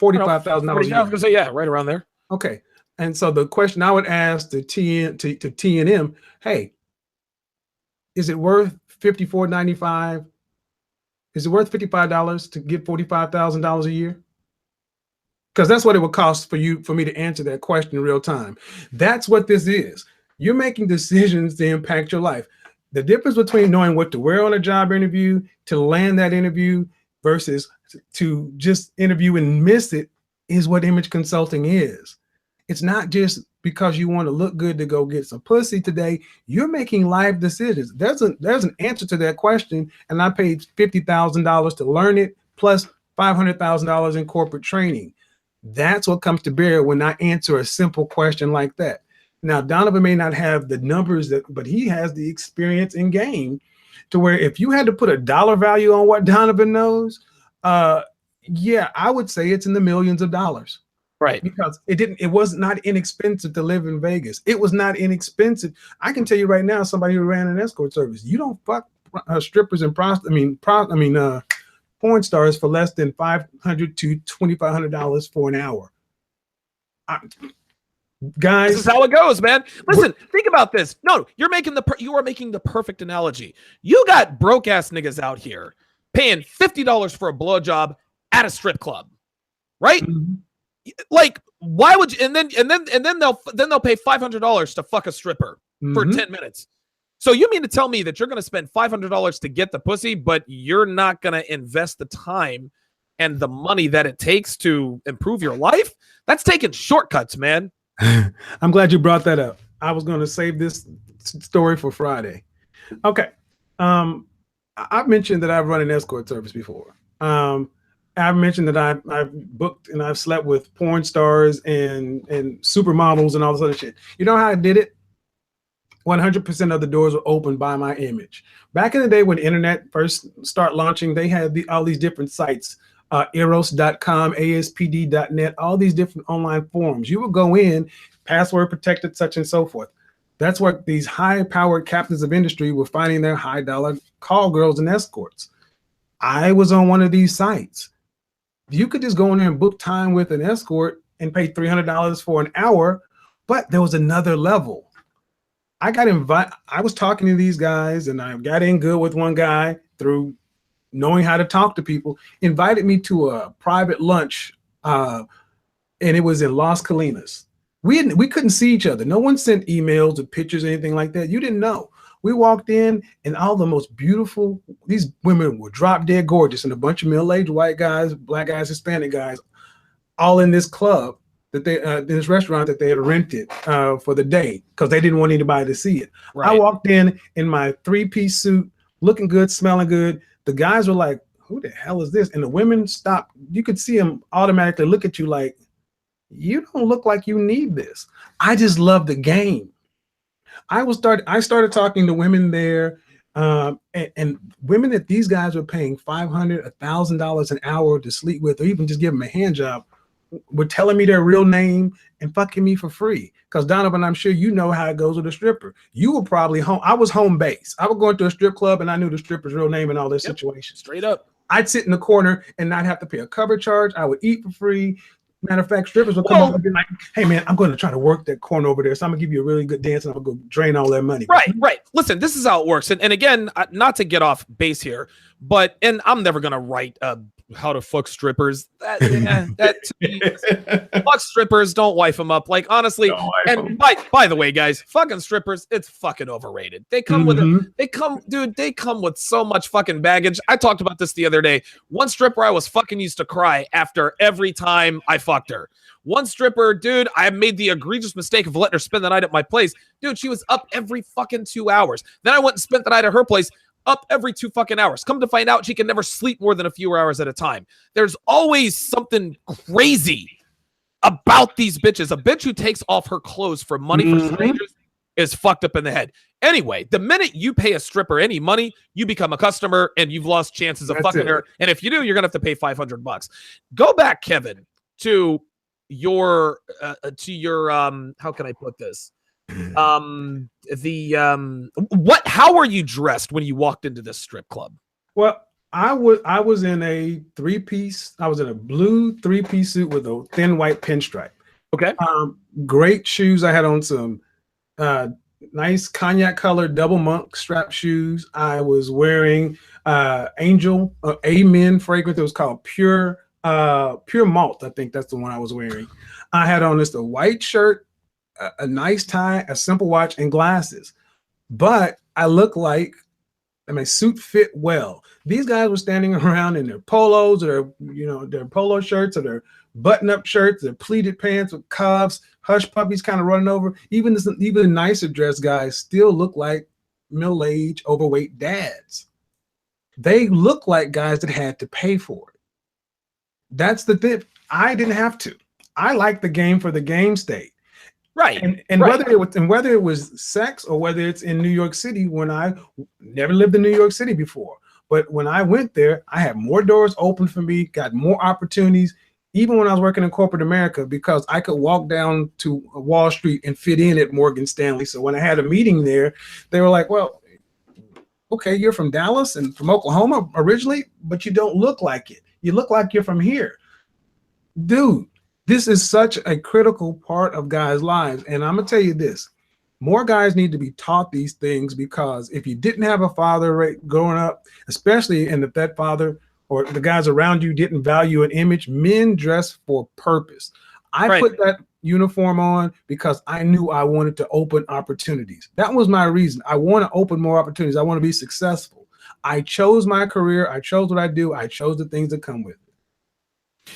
$45,000 a year. I was gonna say, yeah, right around there. Okay. And so the question I would ask to TNM, hey, is it worth $54.95? Is it worth $55 to get $45,000 a year? Because that's what it would cost for me to answer that question in real time. That's what this is. You're making decisions to impact your life. The difference between knowing what to wear on a job interview to land that interview versus to just interview and miss it is what image consulting is. It's not just because you want to look good to go get some pussy today. You're making life decisions. There's an answer to that question, and I paid $50,000 to learn it, plus $500,000 in corporate training. That's what comes to bear when I answer a simple question like that. Now, Donovan may not have the numbers but he has the experience in game to where if you had to put a dollar value on what Donovan knows, yeah, I would say it's in the millions of dollars. Right. Because it was not inexpensive to live in Vegas. It was not inexpensive. I can tell you right now, somebody who ran an escort service, you don't fuck strippers and porn stars for less than $500 to $2,500 for an hour. Guys, this is how it goes, man. Listen, think about this. No, you are making the perfect analogy. You got broke ass niggas out here paying $50 for a blowjob at a strip club, right? Mm-hmm. Like, why would you? And then they'll pay $500 to fuck a stripper for 10 minutes. So you mean to tell me that you're going to spend $500 to get the pussy, but you're not going to invest the time and the money that it takes to improve your life? That's taking shortcuts, man. I'm glad you brought that up. I was going to save this story for Friday. Okay. I've mentioned that I've run an escort service before. I've mentioned that I've booked and I've slept with porn stars and supermodels and all this other shit. You know how I did it? 100% of the doors were opened by my image. Back in the day when internet first started launching, they had all these different sites Eros.com, ASPD.net, all these different online forums. You would go in, password protected, such and so forth. That's what these high-powered captains of industry were finding their high-dollar call girls and escorts. I was on one of these sites. You could just go in there and book time with an escort and pay $300 for an hour, but there was another level. I got invited. I was talking to these guys, and I got in good with one guy through knowing how to talk to people. Invited me to a private lunch, and it was in Las Colinas. We couldn't see each other. No one sent emails or pictures or anything like that. You didn't know. We walked in, and all the most beautiful, these women were drop dead gorgeous, and a bunch of middle-aged white guys, black guys, Hispanic guys, all in this club that they, this restaurant that they had rented for the day because they didn't want anybody to see it. Right. I walked in my 3-piece suit, looking good, smelling good. The guys were like, "Who the hell is this?" And the women stopped. You could see them automatically look at you like, "You don't look like you need this." I just love the game. I started talking to women there, and women that these guys were paying $500, $1,000 an hour to sleep with, or even just give them a hand job, were telling me their real name and fucking me for free. Because Donovan, I'm sure you know how it goes with a stripper. You were probably home. I was home base. I would go into a strip club and I knew the stripper's real name and all their situations. Straight up. I'd sit in the corner and not have to pay a cover charge. I would eat for free. Matter of fact, strippers will come up and be like, "Hey man, I'm going to try to work that corner over there. So I'm gonna give you a really good dance and I'm gonna go drain all their money." Right. Listen, this is how it works. And again, not to get off base here, but I'm never gonna write how to fuck strippers. Fuck strippers, don't wife them up. Like honestly, and by the way, guys, fucking strippers, it's fucking overrated. They come with they come with so much fucking baggage. I talked about this the other day. One stripper I was fucking used to cry after every time I fucked her. One stripper, dude, I made the egregious mistake of letting her spend the night at my place. Dude, she was up every fucking 2 hours. Then I went and spent the night at her place. Up every 2 fucking hours. Come to find out, she can never sleep more than a few hours at a time. There's always something crazy about these bitches. A bitch who takes off her clothes for money for strangers is fucked up in the head. Anyway, the minute you pay a stripper any money, you become a customer and you've lost chances of fucking her. And if you do, you're gonna have to pay $500. Go back, Kevin, to your how can I put this? How are you dressed when you walked into this strip club? Well, I was in a 3-piece. I was in a blue 3-piece suit with a thin white pinstripe. Okay. Great shoes. I had on some nice cognac colored double monk strap shoes. I was wearing Angel Amen fragrance. It was called Pure Malt. I think that's the one I was wearing. I had on just a white shirt, a nice tie, a simple watch, and glasses. But I look like, my suit fit well. These guys were standing around in their polos or their polo shirts or their button-up shirts, their pleated pants with cuffs, hush puppies kind of running over. Even nicer dressed guys still look like middle-aged, overweight dads. They look like guys that had to pay for it. That's the thing. I didn't have to. I like the game for the game state. Right. And whether it was sex or whether it's in New York City, when I never lived in New York City before, but when I went there, I had more doors open for me, got more opportunities, even when I was working in corporate America, because I could walk down to Wall Street and fit in at Morgan Stanley. So when I had a meeting there, they were like, "Well, okay, you're from Dallas and from Oklahoma originally, but you don't look like it. You look like you're from here." Dude, this is such a critical part of guys' lives. And I'm going to tell you this, more guys need to be taught these things, because if you didn't have a father growing up, especially, and if that father or the guys around you didn't value an image, men dress for purpose. I put that uniform on because I knew I wanted to open opportunities. That was my reason. I want to open more opportunities. I want to be successful. I chose my career. I chose what I do. I chose the things that come with it.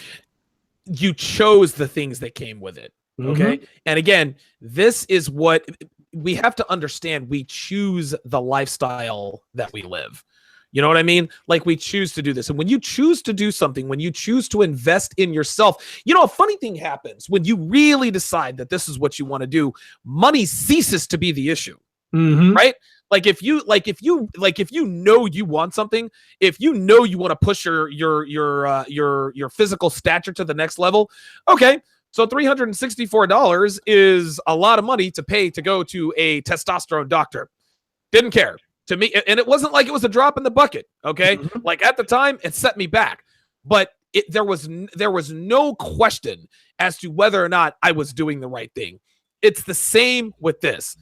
You chose the things that came with it. Okay. And again, this is what we have to understand. We choose the lifestyle that we live. You know what I mean? Like, we choose to do this. And when you choose to do something, when you choose to invest in yourself, a funny thing happens when you really decide that this is what you want to do. Money ceases to be the issue. right? Like if you know you want something, if you know you want to push your physical stature to the next level, okay. So $364 is a lot of money to pay to go to a testosterone doctor. Didn't care to me, and it wasn't like it was a drop in the bucket. Okay, like at the time, it set me back, but there was no question as to whether or not I was doing the right thing. It's the same with this.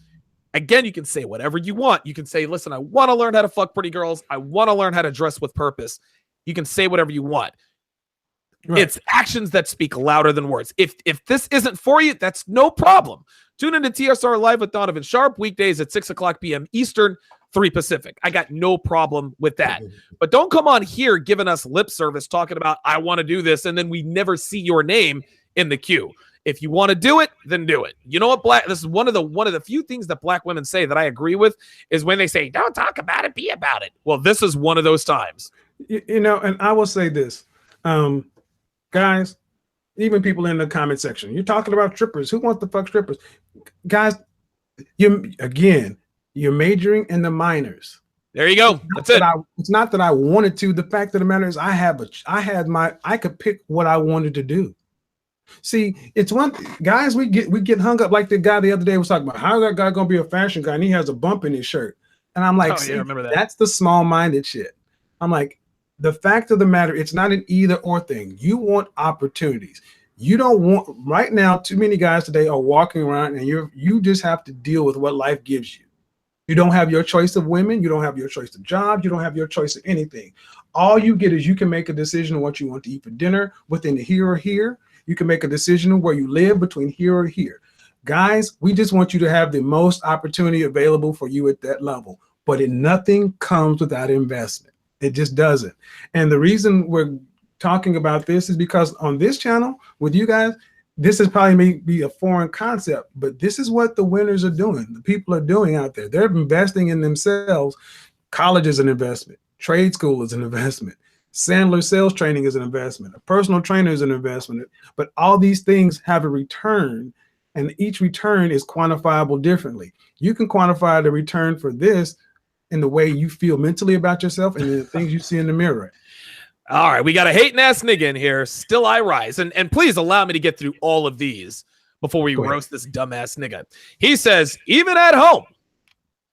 Again, you can say whatever you want. You can say, listen, I want to learn how to fuck pretty girls. I want to learn how to dress with purpose. You can say whatever you want. Right. It's actions that speak louder than words. If this isn't for you, that's no problem. Tune into TSR Live with Donovan Sharp, weekdays at 6 o'clock p.m. Eastern, 3 Pacific. I got no problem with that. But don't come on here giving us lip service talking about, I want to do this, and then we never see your name in the queue. If you want to do it, then do it. You know what, this is one of the few things that black women say that I agree with is when they say, don't talk about it, be about it. Well, this is one of those times. You know, and I will say this, guys, even people in the comment section, you're talking about strippers. Who wants to fuck strippers? Guys, you're majoring in the minors. There you go. That's it. It's not that I wanted to. The fact of the matter is I could pick what I wanted to do. See, it's one guys, we get hung up like the guy the other day was talking about. How is that guy gonna be a fashion guy and he has a bump in his shirt? And I'm like, I remember that. That's the small-minded shit. I'm like, the fact of the matter, it's not an either or thing. You want opportunities. You don't want right now. Too many guys today are walking around and you just have to deal with what life gives you. You don't have your choice of women. You don't have your choice of jobs. You don't have your choice of anything. All you get is you can make a decision on what you want to eat for dinner within here or here. You can make a decision on where you live between here or here. Guys, we just want you to have the most opportunity available for you at that level. But nothing comes without investment. It just doesn't. And the reason we're talking about this is because on this channel with you guys, this is probably may be a foreign concept, but this is what the winners are doing. The people are doing out there. They're investing in themselves. College is an investment. Trade school is an investment. Sandler sales training is an investment. A personal trainer is an investment. But all these things have a return, and each return is quantifiable differently. You can quantify the return for this in the way you feel mentally about yourself and the things you see in the mirror. All right, we got a hating ass nigga in here. Still I rise. And please allow me to get through all of these before we roast this dumbass nigga. He says, even at home,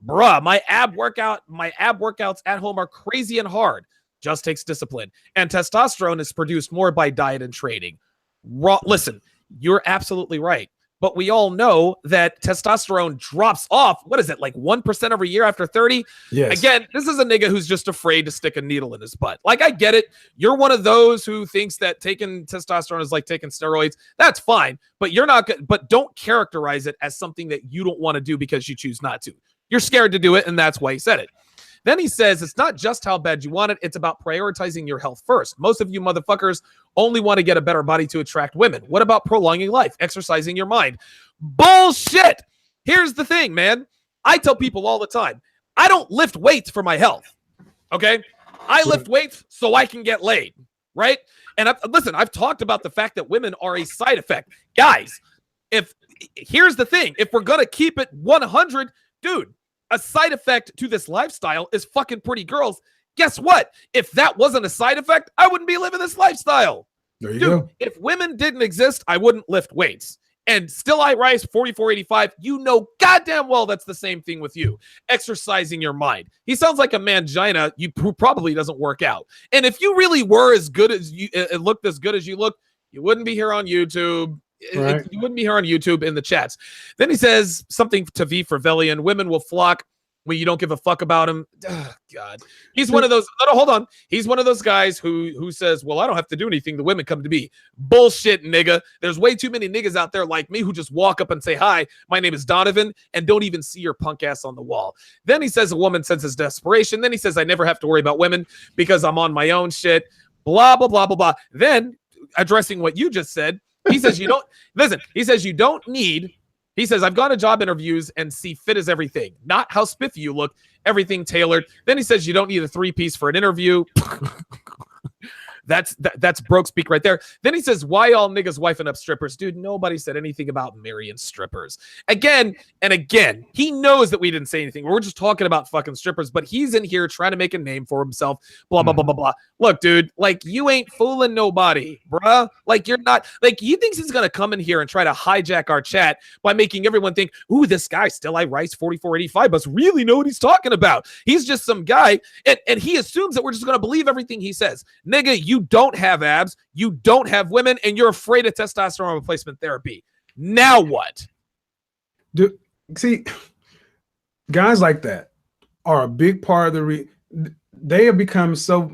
bruh, my ab workouts at home are crazy and hard. Just takes discipline. And testosterone is produced more by diet and training. Listen, you're absolutely right. But we all know that testosterone drops off. What is it, like 1% every year after 30? Yes. Again, this is a nigga who's just afraid to stick a needle in his butt. Like, I get it. You're one of those who thinks that taking testosterone is like taking steroids. That's fine. But you're not good. But don't characterize it as something that you don't want to do because you choose not to. You're scared to do it, and that's why he said it. Then he says, it's not just how bad you want it. It's about prioritizing your health first. Most of you motherfuckers only want to get a better body to attract women. What about prolonging life, exercising your mind? Bullshit. Here's the thing, man. I tell people all the time, I don't lift weights for my health. Okay? I lift weights so I can get laid, right? And listen, I've talked about the fact that women are a side effect. Guys, here's the thing. If we're going to keep it 100, dude, a side effect to this lifestyle is fucking pretty girls. Guess what? If that wasn't a side effect, I wouldn't be living this lifestyle. There you go. If women didn't exist, I wouldn't lift weights. And still I rise 4485. You know goddamn well that's the same thing with you. Exercising your mind. He sounds like a mangina who probably doesn't work out. And if you really were as good as you looked as good as you look, you wouldn't be here on YouTube. Right. You wouldn't be here on YouTube in the chats. Then he says something to V for Velian. Women will flock when you don't give a fuck about him. Oh, God. He's one of those. No, hold on. He's one of those guys who says, well, I don't have to do anything. The women come to me. Bullshit, nigga. There's way too many niggas out there like me who just walk up and say, hi, my name is Donovan, and don't even see your punk ass on the wall. Then he says a woman senses desperation. Then he says, I never have to worry about women because I'm on my own shit. Blah, blah, blah, blah, blah. Then addressing what you just said, he says you don't listen. He says you don't need. He says I've gone to job interviews and see fit as everything, not how spiffy you look. Everything tailored. Then he says you don't need a 3-piece for an interview. That's broke speak right there. Then he says, why all niggas wifing up strippers? Dude, nobody said anything about marrying strippers. Again and again, he knows that we didn't say anything. We're just talking about fucking strippers, but he's in here trying to make a name for himself. Blah, blah, blah, blah, blah. Look, dude, like, you ain't fooling nobody, bruh. Like, you're not, like, he thinks he's going to come in here and try to hijack our chat by making everyone think, ooh, this guy, Still I Rice 4485, must really know what he's talking about. He's just some guy, and he assumes that we're just going to believe everything he says. Nigga, you don't have abs, you don't have women, and you're afraid of testosterone replacement therapy. Now what? Dude, see, guys like that are a big part of they have become so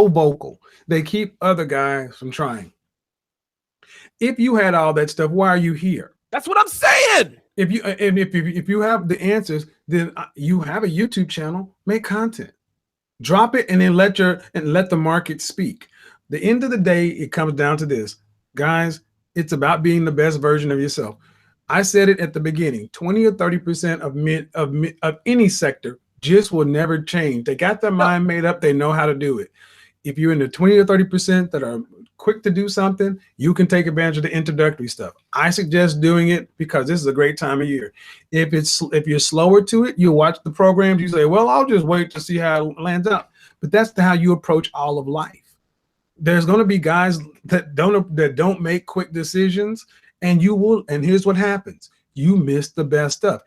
vocal. They keep other guys from trying. If you had all that stuff, why are you here? That's what I'm saying. If you have the answers, then you have a YouTube channel, make content, drop it, and then let the market speak. The end of the day, it comes down to this, guys. It's about being the best version of yourself. I said it at the beginning: 20 or 30% of men of any sector just will never change. They got their mind made up. They know how to do it. If you're in the 20 or 30% that are quick to do something, you can take advantage of the introductory stuff. I suggest doing it because this is a great time of year. If you're slower to it, you watch the programs, you say, well, I'll just wait to see how it lands out. But that's how you approach all of life. There's going to be guys that don't make quick decisions, and here's what happens. You miss the best stuff.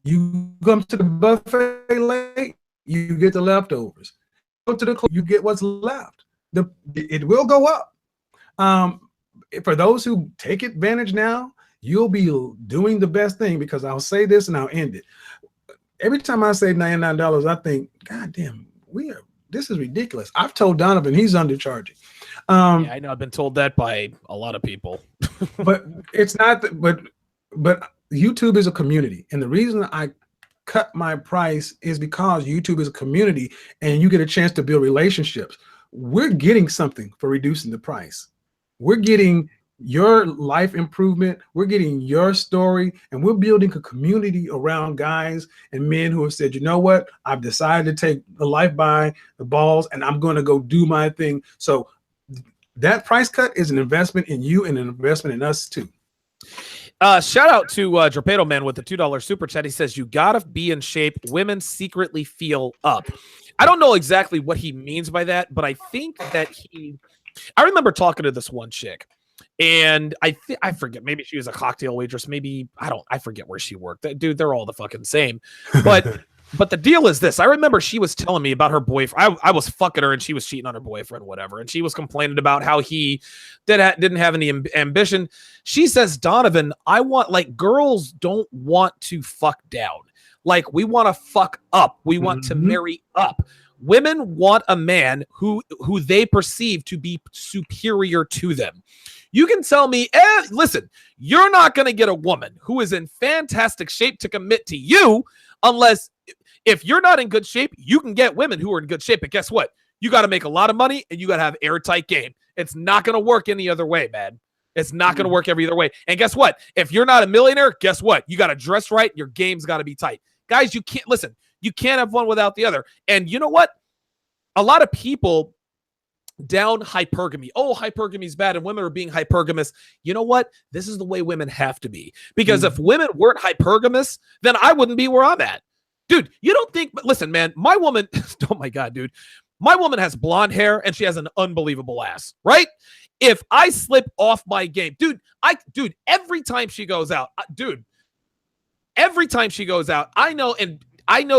You come to the buffet late, you get the leftovers. Go to the club, you get what's left. It will go up. For those who take advantage now, you'll be doing the best thing, because I'll say this and I'll end it. Every time I say $99, I think, God damn, this is ridiculous. I've told Donovan he's undercharging. Yeah, I know. I've been told that by a lot of people. But it's not. But YouTube is a community, and the reason I cut my price is because YouTube is a community, and you get a chance to build relationships. We're getting something for reducing the price. We're getting your life improvement. We're getting your story, and we're building a community around guys and men who have said, you know what? I've decided to take the life by the balls, and I'm going to go do my thing. So that price cut is an investment in you and an investment in us too. Shout out to Drapedo Man with the $2 super chat. He says, you gotta be in shape. Women secretly feel up. I don't know exactly what he means by that, but I think that I remember talking to this one chick, and I forget, maybe she was a cocktail waitress, maybe I forget where she worked. Dude, they're all the fucking same. But the deal is this. I remember she was telling me about her boyfriend. I was fucking her and she was cheating on her boyfriend, whatever. And she was complaining about how he didn't have any ambition. She says, Donovan, girls don't want to fuck down. Like, we want to fuck up. We want to marry up. Women want a man who they perceive to be superior to them. You can tell me, listen, you're not going to get a woman who is in fantastic shape to commit to you unless, if you're not in good shape, you can get women who are in good shape. But guess what? You got to make a lot of money, and you got to have airtight game. It's not going to work any other way, man. It's not going to work every other way. And guess what? If you're not a millionaire, guess what? You got to dress right. Your game's got to be tight. Guys, you can't have one without the other. And you know what? A lot of people down hypergamy. Oh, hypergamy is bad and women are being hypergamous. You know what? This is the way women have to be. Because if women weren't hypergamous, then I wouldn't be where I'm at. Dude, you don't think, but listen, man, my woman, oh my God, dude, my woman has blonde hair and she has an unbelievable ass, right? If I slip off my game, every time she goes out, I know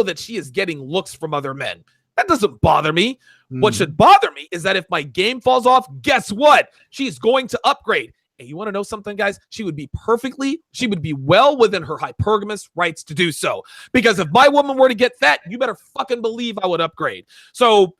that she is getting looks from other men. That doesn't bother me. What should bother me is that if my game falls off, guess what? She's going to upgrade. And you want to know something, guys? She would be well within her hypergamous rights to do so. Because if my woman were to get fat, you better fucking believe I would upgrade. So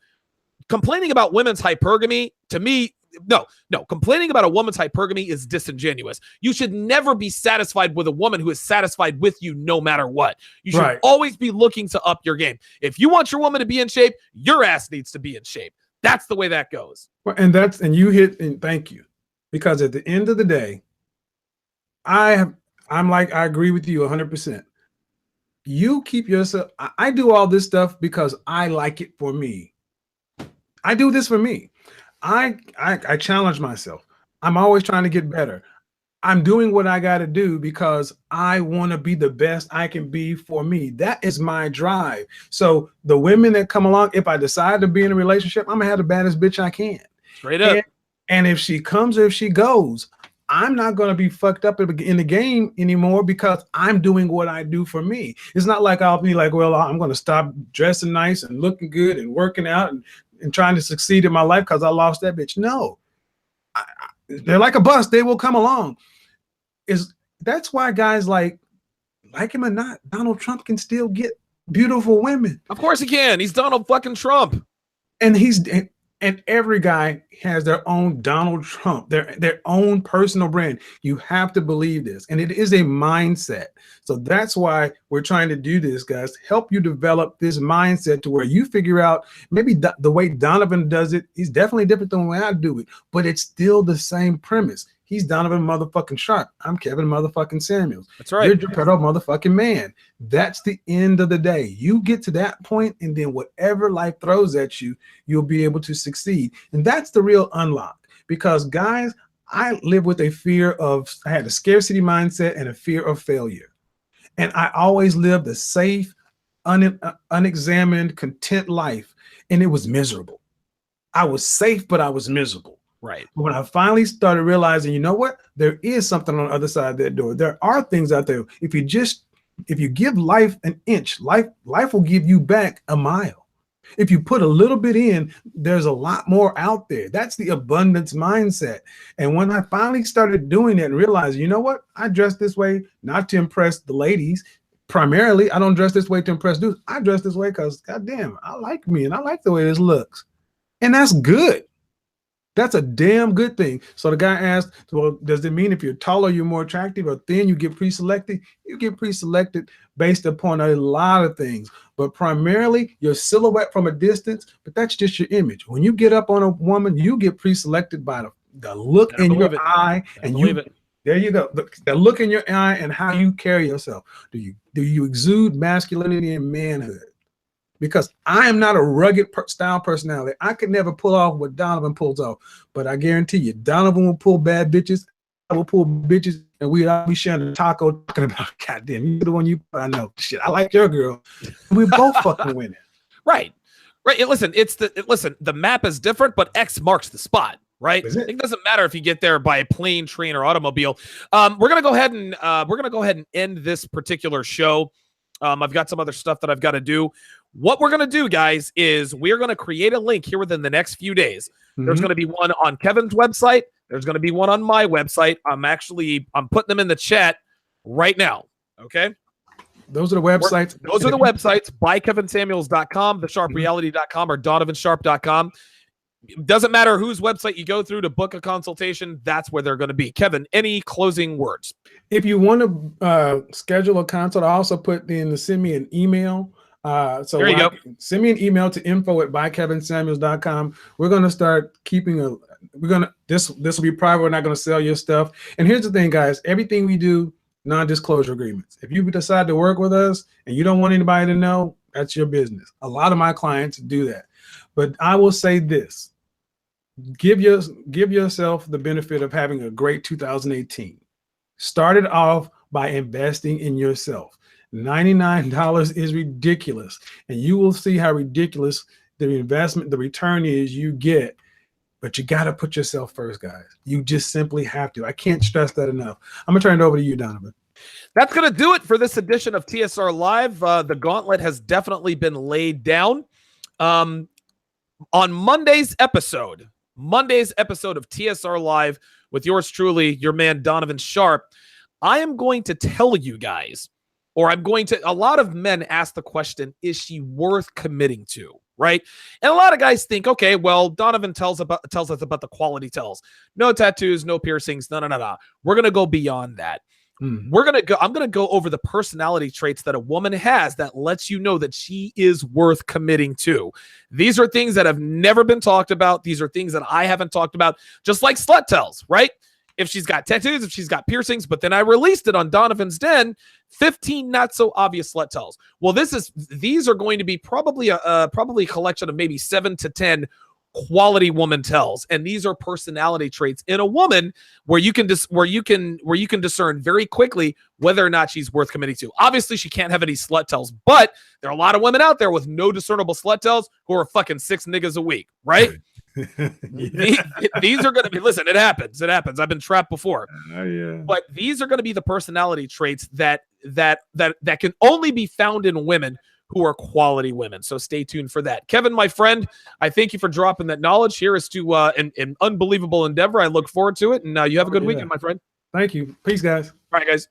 complaining about women's hypergamy, to me, no, complaining about a woman's hypergamy is disingenuous. You should never be satisfied with a woman who is satisfied with you no matter what. You should always be looking to up your game. If you want your woman to be in shape, your ass needs to be in shape. That's the way that goes. Well, and thank you. Because at the end of the day, I agree with you 100%. You keep yourself, I do all this stuff because I like it for me. I do this for me. I challenge myself. I'm always trying to get better. I'm doing what I got to do because I want to be the best I can be for me. That is my drive. So the women that come along, if I decide to be in a relationship, I'm gonna have the baddest bitch I can. Straight up. And if she comes or if she goes, I'm not going to be fucked up in the game anymore because I'm doing what I do for me. It's not like I'll be like, well, I'm going to stop dressing nice and looking good and working out and trying to succeed in my life because I lost that bitch. No, they're like a bus. They will come along. That's why guys like him or not, Donald Trump can still get beautiful women. Of course he can. He's Donald fucking Trump. And every guy has their own Donald Trump, their own personal brand. You have to believe this. And it is a mindset. So that's why we're trying to do this, guys. Help you develop this mindset to where you figure out maybe the way Donovan does it. He's definitely different than the way I do it, but it's still the same premise. He's Donovan motherfucking Sharp. I'm Kevin motherfucking Samuels. That's right. You're Geppetto motherfucking man. That's the end of the day. You get to that point, and then whatever life throws at you, you'll be able to succeed. And that's the real unlock. Because guys, I live with I had a scarcity mindset and a fear of failure. And I always lived a safe, unexamined, content life. And it was miserable. I was safe, but I was miserable. Right. When I finally started realizing, you know what? There is something on the other side of that door. There are things out there. If you give life an inch, life will give you back a mile. If you put a little bit in, there's a lot more out there. That's the abundance mindset. And when I finally started doing it and realized, you know what? I dress this way not to impress the ladies. Primarily, I don't dress this way to impress dudes. I dress this way because, goddamn, I like me and I like the way this looks. And that's good. That's a damn good thing. So the guy asked, well, does it mean if you're taller, you're more attractive, or thin, you get pre-selected? You get pre-selected based upon a lot of things, but primarily your silhouette from a distance, but that's just your image. When you get up on a woman, you get pre-selected by the look in your eye, and there you go. The look in your eye and how you carry yourself. Do you exude masculinity and manhood? Because I am not a rugged style personality. I could never pull off what Donovan pulls off. But I guarantee you, Donovan will pull bad bitches. I will pull bitches, and we'll be sharing a taco talking about, goddamn, you're the one I know. Shit, I like your girl. We both fucking winning. Right. Listen, the map is different, but X marks the spot. Right. It doesn't matter if you get there by plane, train, or automobile. We're gonna go ahead and end this particular show. I've got some other stuff that I've got to do. What we're going to do, guys, is we're going to create a link here within the next few days. Mm-hmm. There's going to be one on Kevin's website. There's going to be one on my website. I'm putting them in the chat right now. Okay. Those are the websites. Those are the websites. BuyKevinSamuels.com, TheSharpReality.com, or DonovanSharp.com. It doesn't matter whose website you go through to book a consultation. That's where they're going to be. Kevin, any closing words? If you want to schedule a consult, I also put in to send me an email. So there you go. Send me an email to info@buykevinsamuels.com. We're going to start keeping this will be private. We're not going to sell your stuff. And here's the thing, guys, everything we do, non-disclosure agreements. If you decide to work with us and you don't want anybody to know, that's your business. A lot of my clients do that. But I will say this, give yourself the benefit of having a great 2018. Start it off by investing in yourself. $99 is ridiculous. And you will see how ridiculous the investment, the return is you get. But you got to put yourself first, guys. You just simply have to. I can't stress that enough. I'm going to turn it over to you, Donovan. That's going to do it for this edition of TSR Live. The gauntlet has definitely been laid down. On Monday's episode of TSR Live with yours truly, your man Donovan Sharp, I am going to tell you guys, a lot of men ask the question, is she worth committing to? Right? And a lot of guys think, okay, well, Donovan tells us about the quality tells. No tattoos, no piercings, no. We're going to go beyond that. I'm going to go over the personality traits that a woman has that lets you know that she is worth committing to. These are things that have never been talked about. These are things that I haven't talked about, just like slut tells, right? If she's got tattoos, if she's got piercings, but then I released it on Donovan's Den, 15 not so obvious slut tells. Well, these are going to be probably a collection of maybe 7 to 10 quality woman tells, and these are personality traits in a woman where you can discern very quickly whether or not she's worth committing to. Obviously, she can't have any slut tells, but there are a lot of women out there with no discernible slut tells who are fucking 6 niggas a week, right? These are going to be, listen, it happens. I've been trapped before. But these are going to be the personality traits that can only be found in women who are quality women. So stay tuned for that. Kevin, my friend, I thank you for dropping that knowledge. Here is to an unbelievable endeavor. I look forward to it. And you have a good weekend, my friend. Thank you. Peace, guys. All right, guys.